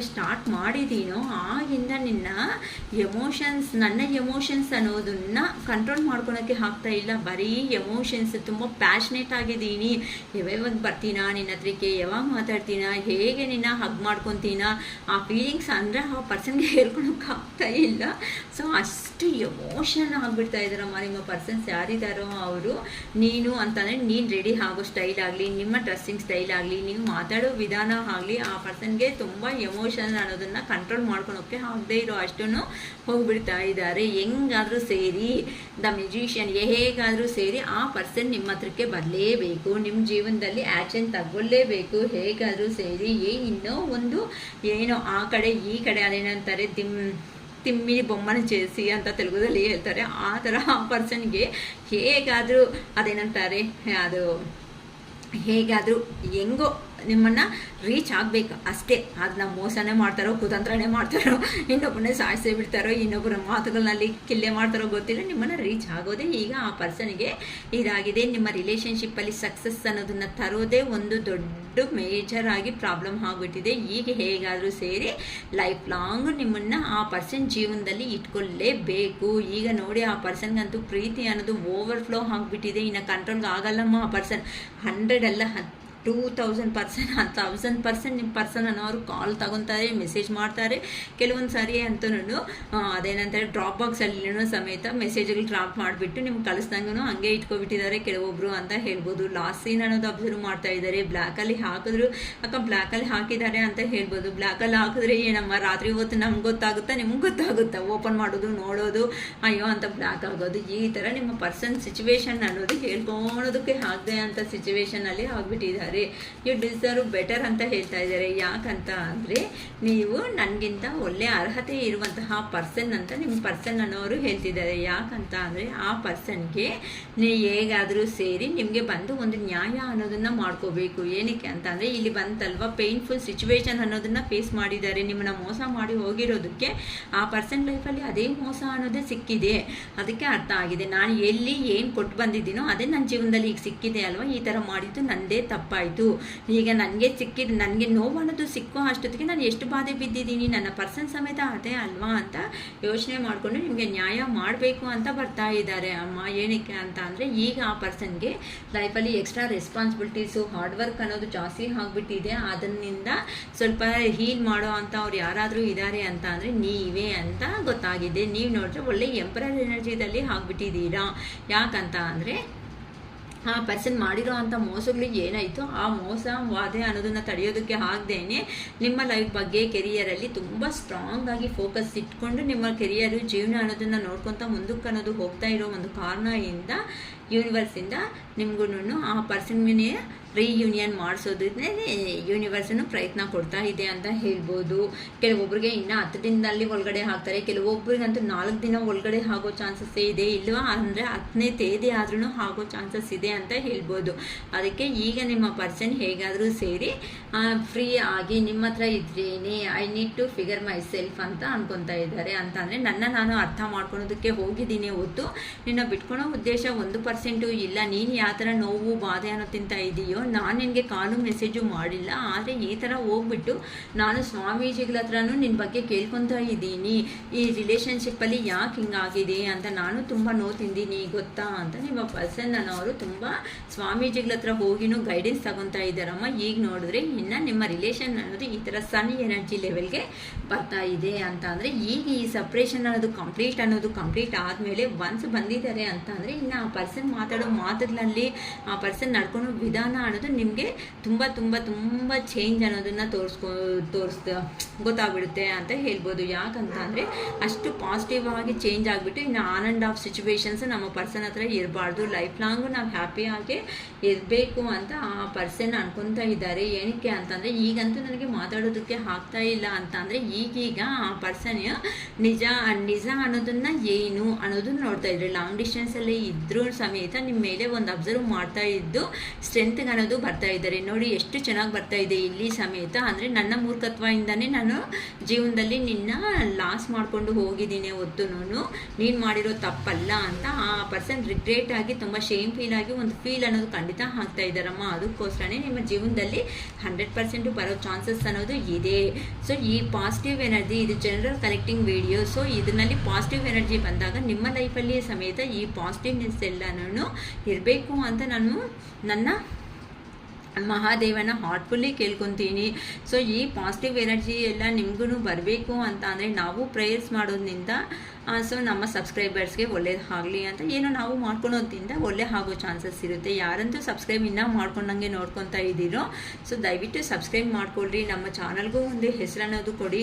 ಸ್ಟಾರ್ಟ್ ಮಾಡಿದ್ದೀನೋ ಆಗಿಂದ ನಿನ್ನ ನನ್ನ ಎಮೋಷನ್ಸ್ ಅನ್ನೋದನ್ನ ಕಂಟ್ರೋಲ್ ಮಾಡ್ಕೊಳಕ್ಕೆ ಆಗ್ತಾ ಇಲ್ಲ. ಬರೀ ಎಮೋಷನ್ಸ್, ತುಂಬ ಪ್ಯಾಷನೇಟ್ ಆಗಿದ್ದೀನಿ. ಯಾವಾಗ ಬರ್ತೀನಾ ನಿನ್ನ ಹತ್ರಕ್ಕೆ, ಯಾವಾಗ ಮಾತಾಡ್ತೀನಾ, ಹೇಗೆ ನಿನ್ನ ಹಗ್ ಮಾಡ್ಕೊತೀನ, ಆ ಫೀಲಿಂಗ್ಸ್ ಅಂದರೆ ಆ ಪರ್ಸನ್ಗೆ ಹೇಳ್ಕೊಳಕ್ಕೆ ಆಗ್ತಾ ಇಲ್ಲ. ಸೊ ಅಷ್ಟು ಎಮೋಷನ್ ಆಗಿಬಿಡ್ತಾ ಇದ್ದಾರಮ್ಮ ನಿಮ್ಮ ಪರ್ಸನ್ಸ್ ಯಾರಿದ್ದಾರೋ ಅವರು. ನೀನು ಅಂತಂದರೆ ನೀನು ರೆಡಿ ಆಗೋ ಸ್ಟೈಲ್ ಆಗಲಿ, ನಿಮ್ಮ ಡ್ರೆಸ್ಸಿಂಗ್ ಸ್ಟೈಲ್ ಆಗಲಿ, ನೀವು ಮಾತಾಡೋ ವಿಧಾನ ಆಗಲಿ, ಆ ಪರ್ಸನ್ಗೆ ತುಂಬ ಎಮೋಷನ್ ಅನ್ನೋದನ್ನು ಕಂಟ್ರೋಲ್ ಮಾಡ್ಕೊಳೋಕ್ಕೆ ಆಗದೆ ಇರೋ ಅಷ್ಟನ್ನು ಹೋಗ್ಬಿಡ್ತಾ ಇದ್ದಾರೆ. ಹೆಂಗಾದರೂ ಸೇರಿ ದ ಮ್ಯೂಜಿಷಿಯನ್ ಹೇಗಾದರೂ ಸೇರಿ ಆ ಪರ್ಸನ್ ನಿಮ್ಮ ಹತ್ರಕ್ಕೆ ಬರಲೇಬೇಕು, ನಿಮ್ಮ ಜೀವನದಲ್ಲಿ ಆ್ಯಕ್ಷನ್ ತಗೊಳ್ಳೇಬೇಕು. ಹೇಗಾದರೂ ಸೇರಿ ಇನ್ನೂ ಒಂದು ಏನೋ ಆ ಕಡೆ ಈ ಕಡೆ ಅದೇನಂತಾರೆ ತಿಮ್ಮಿ ಬೊಮ್ಮನ ಚೇಸಿ ಅಂತ ತೆಲುಗುದಲ್ಲಿ ಹೇಳ್ತಾರೆ. ಆ ಥರ ಆ ಪರ್ಸನ್ಗೆ ಹೇಗಾದರೂ ಅದೇನಂತಾರೆ, ಅದು ಹೇಗಾದರೂ ಹೆಂಗೋ ನಿಮ್ಮನ್ನು ರೀಚ್ ಆಗಬೇಕು ಅಷ್ಟೇ. ಅದನ್ನ ಮೋಸನೇ ಮಾಡ್ತಾರೋ, ಕುತಂತ್ರನೇ ಮಾಡ್ತಾರೋ, ಇನ್ನೊಬ್ಬನೇ ಸಾಯಿಸೇ ಬಿಡ್ತಾರೋ, ಇನ್ನೊಬ್ಬರ ಮಾತುಗಳಲ್ಲಿ ಕಿಲ್ಲೆ ಮಾಡ್ತಾರೋ ಗೊತ್ತಿಲ್ಲ, ನಿಮ್ಮನ್ನು ರೀಚ್ ಆಗೋದೇ ಈಗ ಆ ಪರ್ಸನ್ಗೆ ಇದಾಗಿದೆ. ನಿಮ್ಮ ರಿಲೇಷನ್ಶಿಪ್ಪಲ್ಲಿ ಸಕ್ಸಸ್ ಅನ್ನೋದನ್ನು ತರೋದೇ ಒಂದು ದೊಡ್ಡ ಮೇಜರ್ ಆಗಿ ಪ್ರಾಬ್ಲಮ್ ಆಗಿಬಿಟ್ಟಿದೆ. ಈಗ ಹೇಗಾದರೂ ಸೇರಿ ಲೈಫ್ ಲಾಂಗ್ ನಿಮ್ಮನ್ನು ಆ ಪರ್ಸನ್ ಜೀವನದಲ್ಲಿ ಇಟ್ಕೊಳ್ಳೇಬೇಕು. ಈಗ ನೋಡಿ, ಆ ಪರ್ಸನ್ಗಂತೂ ಪ್ರೀತಿ ಅನ್ನೋದು ಓವರ್ಫ್ಲೋ ಆಗಿಬಿಟ್ಟಿದೆ. ಇನ್ನು ಕಂಟ್ರೋಲ್ಗೆ ಆಗಲ್ಲಮ್ಮ ಆ ಪರ್ಸನ್. 100 ಅಲ್ಲ 2000%, 1000% ನಿಮ್ಮ ಪರ್ಸನ್ ಅನ್ನೋರು ಕಾಲ್ ತಗೊತಾರೆ, ಮೆಸೇಜ್ ಮಾಡ್ತಾರೆ. ಕೆಲವೊಂದು ಸಾರಿ ಅಂತೂ ಅದೇನಂತಾರೆ ಡ್ರಾಪ್ ಬಾಕ್ಸಲ್ಲಿನೂ ಸಮೇತ ಮೆಸೇಜ್ಗಳು ಡ್ರಾಪ್ ಮಾಡಿಬಿಟ್ಟು ನಿಮ್ಗೆ ಕಳಿಸ್ದಂಗೂ ಹಂಗೆ ಇಟ್ಕೊಬಿಟ್ಟಿದ್ದಾರೆ ಕೆಲವೊಬ್ಬರು ಅಂತ ಹೇಳ್ಬೋದು. ಲಾಸ್ಟ್ ಸೀನ್ ಅನ್ನೋದು ಅಬ್ಸರ್ವ್ ಮಾಡ್ತಾ ಇದ್ದಾರೆ. ಬ್ಲ್ಯಾಕಲ್ಲಿ ಹಾಕಿದ್ರು, ಬ್ಲ್ಯಾಕಲ್ಲಿ ಹಾಕಿದ್ದಾರೆ ಅಂತ ಹೇಳ್ಬೋದು. ಬ್ಲ್ಯಾಕಲ್ಲಿ ಹಾಕಿದ್ರೆ ಏನಮ್ಮ, ರಾತ್ರಿ ಹೊತ್ತು ನಮ್ಗೆ ಗೊತ್ತಾಗುತ್ತಾ, ನಿಮ್ಗೆ ಗೊತ್ತಾಗುತ್ತಾ, ಓಪನ್ ಮಾಡೋದು ನೋಡೋದು, ಅಯ್ಯೋ ಅಂತ ಬ್ಲ್ಯಾಕ್ ಆಗೋದು. ಈ ಥರ ನಿಮ್ಮ ಪರ್ಸನ್ ಸಿಚುವೇಶನ್ ಅನ್ನೋದು ಹೇಳ್ಕೊಳೋದಕ್ಕೆ ಆಗದೆ ಅಂತ ಸಿಚುವೇಶನಲ್ಲಿ ಆಗಿಬಿಟ್ಟಿದ್ದಾರೆ. ಯು ಡಿಸರ್ವ್ ಬೆಟರ್ ಅಂತ ಹೇಳ್ತಾ ಇದ್ದಾರೆ. ಯಾಕಂತ ಅಂದರೆ, ನೀವು ನನಗಿಂತ ಒಳ್ಳೆ ಅರ್ಹತೆ ಇರುವಂತಹ ಪರ್ಸನ್ ಅಂತ ನಿಮ್ಮ ಪರ್ಸನ್ ಅನ್ನೋರು ಹೇಳ್ತಿದ್ದಾರೆ. ಯಾಕಂತ ಅಂದರೆ, ಆ ಪರ್ಸನ್ಗೆ ನೀವು ಹೇಗಾದರೂ ಸೇರಿ ನಿಮಗೆ ಬಂದು ಒಂದು ನ್ಯಾಯ ಅನ್ನೋದನ್ನು ಮಾಡ್ಕೋಬೇಕು. ಏನಕ್ಕೆ ಅಂತ ಅಂದರೆ, ಇಲ್ಲಿ ಬಂತಲ್ವ ಪೇನ್ಫುಲ್ ಸಿಚುವೇಶನ್ ಅನ್ನೋದನ್ನು ಫೇಸ್ ಮಾಡಿದ್ದಾರೆ. ನಿಮ್ಮನ್ನ ಮೋಸ ಮಾಡಿ ಹೋಗಿರೋದಕ್ಕೆ ಆ ಪರ್ಸನ್ ಲೈಫಲ್ಲಿ ಅದೇ ಮೋಸ ಅನ್ನೋದೇ ಸಿಕ್ಕಿದೆ. ಅದಕ್ಕೆ ಅರ್ಥ ಆಗಿದೆ, ನಾನು ಎಲ್ಲಿ ಏನು ಕೊಟ್ಟು ಬಂದಿದ್ದೀನೋ ಅದೇ ನನ್ನ ಜೀವನದಲ್ಲಿ ಈಗ ಸಿಕ್ಕಿದೆ ಅಲ್ವಾ, ಈ ಥರ ಮಾಡಿದ್ದು ನನ್ನದೇ ತಪ್ಪಾಯಿತು. ಈಗ ನನಗೆ ನೋವು ಅನ್ನೋದು ಸಿಕ್ಕೋ ಅಷ್ಟೊತ್ತಿಗೆ ನಾನು ಎಷ್ಟು ಬಾಧೆ ಬಿದ್ದಿದ್ದೀನಿ, ನನ್ನ ಪರ್ಸನ್ ಸಮೇತ ಅದೇ ಅಲ್ವಾ ಅಂತ ಯೋಚನೆ ಮಾಡಿಕೊಂಡು ನಿಮಗೆ ನ್ಯಾಯ ಮಾಡಬೇಕು ಅಂತ ಬರ್ತಾ ಇದ್ದಾರೆ ಅಮ್ಮ. ಏನಕ್ಕೆ ಅಂತ ಅಂದರೆ, ಈಗ ಆ ಪರ್ಸನ್ಗೆ ಲೈಫಲ್ಲಿ ಎಕ್ಸ್ಟ್ರಾ ರೆಸ್ಪಾನ್ಸಿಬಿಲಿಟೀಸು, ಹಾರ್ಡ್ ವರ್ಕ್ ಅನ್ನೋದು ಜಾಸ್ತಿ ಆಗಿಬಿಟ್ಟಿದೆ. ಅದನ್ನಿಂದ ಸ್ವಲ್ಪ ಹೀಲ್ ಮಾಡೋ ಅಂತ ಅವ್ರು ಯಾರಾದರೂ ಇದ್ದಾರೆ ಅಂತ ಅಂದರೆ ನೀವೇ ಅಂತ ಗೊತ್ತಾಗಿದೆ. ನೀವು ನೋಡಿದ್ರೆ ಒಳ್ಳೆ ಎಂಪರರ್ ಎನರ್ಜಿದಲ್ಲಿ ಆಗಿಬಿಟ್ಟಿದ್ದೀರಾ. ಯಾಕಂತ ಅಂದರೆ, ಆ ಪರ್ಸನ್ ಮಾಡಿರೋ ಅಂಥ ಮೋಸಗಳಿಗೆ ಏನಾಯಿತು, ಆ ಮೋಸ ವಾದೆ ಅನ್ನೋದನ್ನು ತಡೆಯೋದಕ್ಕೆ ಆಗದೇನೆ ನಿಮ್ಮ ಲೈಫ್ ಬಗ್ಗೆ ಕೆರಿಯರಲ್ಲಿ ತುಂಬ ಸ್ಟ್ರಾಂಗ್ ಆಗಿ ಫೋಕಸ್ ಇಟ್ಕೊಂಡು ನಿಮ್ಮ ಕೆರಿಯರು ಜೀವನ ಅನ್ನೋದನ್ನು ನೋಡ್ಕೊತ ಮುಂದಕ್ಕೆ ಅನ್ನೋದು ಹೋಗ್ತಾ ಇರೋ ಒಂದು ಕಾರಣದಿಂದ ಯೂನಿವರ್ಸಿಂದ ನಿಮಗೂ ಆ ಪರ್ಸನ್ನೇ ರೀಯೂನಿಯನ್ ಮಾಡಿಸೋದನ್ನೇ ಯೂನಿವರ್ಸನ್ನು ಪ್ರಯತ್ನ ಕೊಡ್ತಾ ಇದೆ ಅಂತ ಹೇಳ್ಬೋದು. ಕೆಲವೊಬ್ಬರಿಗೆ ಇನ್ನೂ 10 ದಿನದಲ್ಲಿ ಒಳಗಡೆ ಹಾಕ್ತಾರೆ, ಕೆಲವೊಬ್ಬರಿಗಂತೂ 4 ದಿನ ಒಳಗಡೆ ಆಗೋ ಚಾನ್ಸಸ್ಸೇ ಇದೆ, ಇಲ್ವಾ ಅಂದರೆ 10ನೇ ತೇದಿ ಆದ್ರೂ ಆಗೋ ಚಾನ್ಸಸ್ ಇದೆ ಅಂತ ಹೇಳ್ಬೋದು. ಅದಕ್ಕೆ ಈಗ ನಿಮ್ಮ ಪರ್ಸನ್ ಹೇಗಾದರೂ ಸೇರಿ ಫ್ರೀ ಆಗಿ ನಿಮ್ಮ ಹತ್ರ ಇದ್ರೇನೆ I need to figure myself ಅಂತ ಅನ್ಕೊತಾ ಇದ್ದಾರೆ. ಅಂತ ಅಂದರೆ, ನಾನು ಅರ್ಥ ಮಾಡ್ಕೊಳೋದಕ್ಕೆ ಹೋಗಿದ್ದೀನಿ ಹೊತ್ತು ನಿನ್ನ ಬಿಟ್ಕೊಳೋ ಉದ್ದೇಶ 1% ಇಲ್ಲ. ನೀನು ಯಾವ ಥರ ನೋವು ಬಾಧೆ ಅನ್ನೋ ತಿಂತ ಇದೆಯೋ ನಾನು ನಿನಗೆ ಕಾಲು ಮೆಸೇಜು ಮಾಡಿಲ್ಲ, ಆದರೆ ಈ ಥರ ಹೋಗ್ಬಿಟ್ಟು ನಾನು ಸ್ವಾಮೀಜಿಗಳ ಹತ್ರನೂ ನಿನ್ನ ಬಗ್ಗೆ ಕೇಳ್ಕೊತಾ ಇದ್ದೀನಿ, ಈ ರಿಲೇಷನ್ಶಿಪ್ಪಲ್ಲಿ ಯಾಕೆ ಹಿಂಗಾಗಿದೆ ಅಂತ ನಾನು ತುಂಬ ನೋವು ತಿಂದೀನಿ ಗೊತ್ತಾ ಅಂತ ನಿಮ್ಮ ಪರ್ಸನ್ ಅನ್ನೋರು ತುಂಬ ಸ್ವಾಮೀಜಿಗಳ ಹತ್ರ ಹೋಗಿನೂ ಗೈಡೆನ್ಸ್ ತಗೊತಾ ಇದ್ದಾರಮ್ಮ. ಈಗ ನೋಡಿದ್ರೆ ಇನ್ನು ನಿಮ್ಮ ರಿಲೇಷನ್ ಅನ್ನೋದು ಈ ಥರ ಸನ್ ಎನರ್ಜಿ ಲೆವೆಲ್ಗೆ ಬರ್ತಾ ಇದೆ ಅಂತ ಅಂದರೆ ಈಗ ಈ ಸಪ್ರೇಷನ್ ಅನ್ನೋದು ಕಂಪ್ಲೀಟ್ ಆದಮೇಲೆ ಒನ್ಸ್ ಬಂದಿದ್ದಾರೆ ಅಂತ ಅಂದರೆ ಇನ್ನು ಆ ಪರ್ಸನ್ ಮಾತಾಡೋ ಮಾತುಗಳಲ್ಲಿ ಆ ಪರ್ಸನ್ ನಡ್ಕೊಳೋ ವಿಧಾನ ಅನ್ನೋದು ನಿಮಗೆ ತುಂಬ ತುಂಬ ತುಂಬ ಚೇಂಜ್ ಅನ್ನೋದನ್ನು ಗೊತ್ತಾಗ್ಬಿಡುತ್ತೆ ಅಂತ ಹೇಳ್ಬೋದು. ಯಾಕಂತ ಅಂದರೆ ಅಷ್ಟು ಪಾಸಿಟಿವ್ ಆಗಿ ಚೇಂಜ್ ಆಗಿಬಿಟ್ಟು ಇನ್ನು ಆನ್ ಆ್ಯಂಡ್ ಆಫ್ ಸಿಚುವೇಶನ್ಸ್ ನಮ್ಮ ಪರ್ಸನ್ ಹತ್ರ ಇರಬಾರ್ದು, ಲೈಫ್ ಲಾಂಗು ನಾವು ಹ್ಯಾಪಿಯಾಗಿ ಇರಬೇಕು ಅಂತ ಆ ಪರ್ಸನ್ ಅನ್ಕೊತಾ ಇದ್ದಾರೆ. ಏನಕ್ಕೆ ಅಂತಂದರೆ ಈಗಂತೂ ನನಗೆ ಮಾತಾಡೋದಕ್ಕೆ ಆಗ್ತಾ ಇಲ್ಲ ಅಂತ ಅಂದರೆ ಈಗೀಗ ಆ ಪರ್ಸನ್ ನಿಜ ಅನ್ನೋದನ್ನು ಏನು ಅನ್ನೋದನ್ನ ನೋಡ್ತಾ ಇದ್ರೆ ಲಾಂಗ್ ಡಿಸ್ಟೆನ್ಸಲ್ಲಿ ಇದ್ರೂ ಸಮೇತ ನಿಮ್ಮ ಮೇಲೆ ಒಂದು ಅಬ್ಸರ್ವ್ ಮಾಡ್ತಾ ಇದ್ದು ಸ್ಟ್ರೆಂತ್ಗೆ ಅನ್ನೋದು ಬರ್ತಾ ಇದ್ದಾರೆ. ನೋಡಿ ಎಷ್ಟು ಚೆನ್ನಾಗಿ ಬರ್ತಾ ಇದೆ ಇಲ್ಲಿ ಸಮೇತ. ಅಂದರೆ ನನ್ನ ಮೂರ್ಖತ್ವದಿಂದನೇ ನಾನು ಜೀವನದಲ್ಲಿ ನಿನ್ನ ಲಾಸ್ ಮಾಡಿಕೊಂಡು ಹೋಗಿದ್ದೀನಿ ಹೊತ್ತು ನೀನು ಮಾಡಿರೋ ತಪ್ಪಲ್ಲ ಅಂತ ಆ ಪರ್ಸನ್ ರಿಗ್ರೆಟ್ ಆಗಿ ತುಂಬ ಶೇಮ್ ಫೀಲ್ ಆಗಿ ಒಂದು ಫೀಲ್ ಅನ್ನೋದು ಖಂಡಿತ ಆಗ್ತಾ ಇದ್ದಾರಮ್ಮ. ಅದಕ್ಕೋಸ್ಕರನೇ ನಿಮ್ಮ ಜೀವನದಲ್ಲಿ 100% ಬರೋ ಚಾನ್ಸಸ್ ಅನ್ನೋದು ಇದೆ. ಸೊ ಈ ಪಾಸಿಟಿವ್ ಎನರ್ಜಿ ಇದು ಜನರಲ್ ಕಲೆಕ್ಟಿಂಗ್ ವಿಡಿಯೋ. ಸೊ ಇದರಲ್ಲಿ ಪಾಸಿಟಿವ್ ಎನರ್ಜಿ ಬಂದಾಗ ನಿಮ್ಮ ಲೈಫಲ್ಲಿ ಸಮೇತ ಈ ಪಾಸಿಟಿವ್ನೆಸ್ ಎಲ್ಲನೂ ಇರಬೇಕು ಅಂತ ನಾನು ನನ್ನ ಮಹಾದೇವನ ಹಾರ್ಟ್ಫುಲ್ಲಿ ಕೇಳ್ಕೊತೀನಿ. ಸೊ ಈ ಪಾಸಿಟಿವ್ ಎನರ್ಜಿ ಎಲ್ಲ ನಿಮಗೂ ಬರಬೇಕು ಅಂತ ಅಂದರೆ ನಾವು ಪ್ರೇಯರ್ಸ್ ಮಾಡೋದ್ರಿಂದ ಸೊ ನಮ್ಮ ಸಬ್ಸ್ಕ್ರೈಬರ್ಸ್ಗೆ ಒಳ್ಳೇದಾಗಲಿ ಅಂತ ಏನೋ ನಾವು ಮಾಡ್ಕೊಳೋದ್ರಿಂದ ಒಳ್ಳೆ ಆಗೋ ಚಾನ್ಸಸ್ ಇರುತ್ತೆ. ಯಾರಂತೂ ಸಬ್ಸ್ಕ್ರೈಬ್ ಇನ್ನೂ ಮಾಡ್ಕೊಂಡಂಗೆ ನೋಡ್ಕೊತಾ ಇದ್ದೀರೋ ಸೊ ದಯವಿಟ್ಟು ಸಬ್ಸ್ಕ್ರೈಬ್ ಮಾಡ್ಕೊಳ್ರಿ. ನಮ್ಮ ಚಾನಲ್ಗೂ ಒಂದು ಹೆಸರನ್ನೋದು ಕೊಡಿ,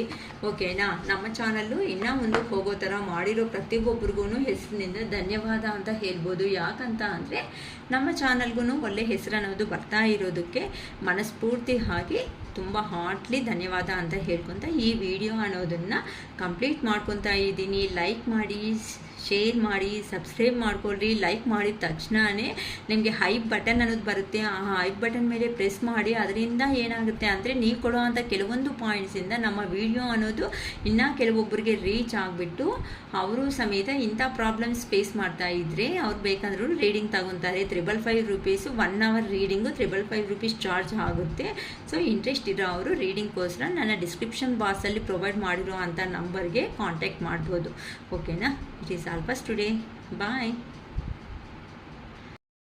ಓಕೆನಾ. ನಮ್ಮ ಚಾನಲ್ಲು ಇನ್ನೂ ಮುಂದಕ್ಕೆ ಹೋಗೋ ಥರ ಮಾಡಿರೋ ಪ್ರತಿಯೊಬ್ಬರಿಗೂ ಹೆಸರಿನಿಂದ ಧನ್ಯವಾದ ಅಂತ ಹೇಳ್ಬೋದು. ಯಾಕಂತ ಅಂದರೆ ನಮ್ಮ ಚಾನಲ್ಗೂ ಒಳ್ಳೆ ಹೆಸರನ್ನೋದು ಬರ್ತಾ ಇರೋದಕ್ಕೆ ಮನಸ್ಫೂರ್ತಿ ಆಗಿ ತುಂಬ ಹಾರ್ಟ್ಲಿ ಧನ್ಯವಾದ ಅಂತ ಹೇಳ್ಕೊತ ಈ ವಿಡಿಯೋ ಅನ್ನೋದನ್ನು ಕಂಪ್ಲೀಟ್ ಮಾಡ್ಕೊತಾ ಇದ್ದೀನಿ. ಲೈಕ್ ಮಾಡಿ, ಶೇರ್ ಮಾಡಿ, ಸಬ್ಸ್ಕ್ರೈಬ್ ಮಾಡ್ಕೊಳ್ರಿ. ಲೈಕ್ ಮಾಡಿದ ತಕ್ಷಣವೇ ನಿಮಗೆ ಹೈಪ್ ಬಟನ್ ಅನ್ನೋದು ಬರುತ್ತೆ. ಆ ಹೈಪ್ ಬಟನ್ ಮೇಲೆ ಪ್ರೆಸ್ ಮಾಡಿ. ಅದರಿಂದ ಏನಾಗುತ್ತೆ ಅಂದರೆ ನೀವು ಕೊಡೋ ಅಂಥ ಕೆಲವೊಂದು ಪಾಯಿಂಟ್ಸಿಂದ ನಮ್ಮ ವಿಡಿಯೋ ಅನ್ನೋದು ಇನ್ನೂ ಕೆಲವೊಬ್ಬರಿಗೆ ರೀಚ್ ಆಗಿಬಿಟ್ಟು ಅವರು ಸಮೇತ ಇಂಥ ಪ್ರಾಬ್ಲಮ್ಸ್ ಫೇಸ್ ಮಾಡ್ತಾ ಇದ್ದರೆ ಅವ್ರು ಬೇಕಂದ್ರೂ ರೀಡಿಂಗ್ ತಗೊತಾರೆ. 555 rupees 1 hour reading 555 rupees charge ಆಗುತ್ತೆ. ಸೊ ಇಂಟ್ರೆಸ್ಟ್ ಇರೋ ಅವರು ರೀಡಿಂಗ್ಗೋಸ್ಕರ ನನ್ನ ಡಿಸ್ಕ್ರಿಪ್ಷನ್ ಬಾಕ್ಸಲ್ಲಿ ಪ್ರೊವೈಡ್ ಮಾಡಿರೋ ಅಂಥ ನಂಬರ್ಗೆ ಕಾಂಟ್ಯಾಕ್ಟ್ ಮಾಡ್ಬೋದು, ಓಕೆನಾ. It is all for today. Bye.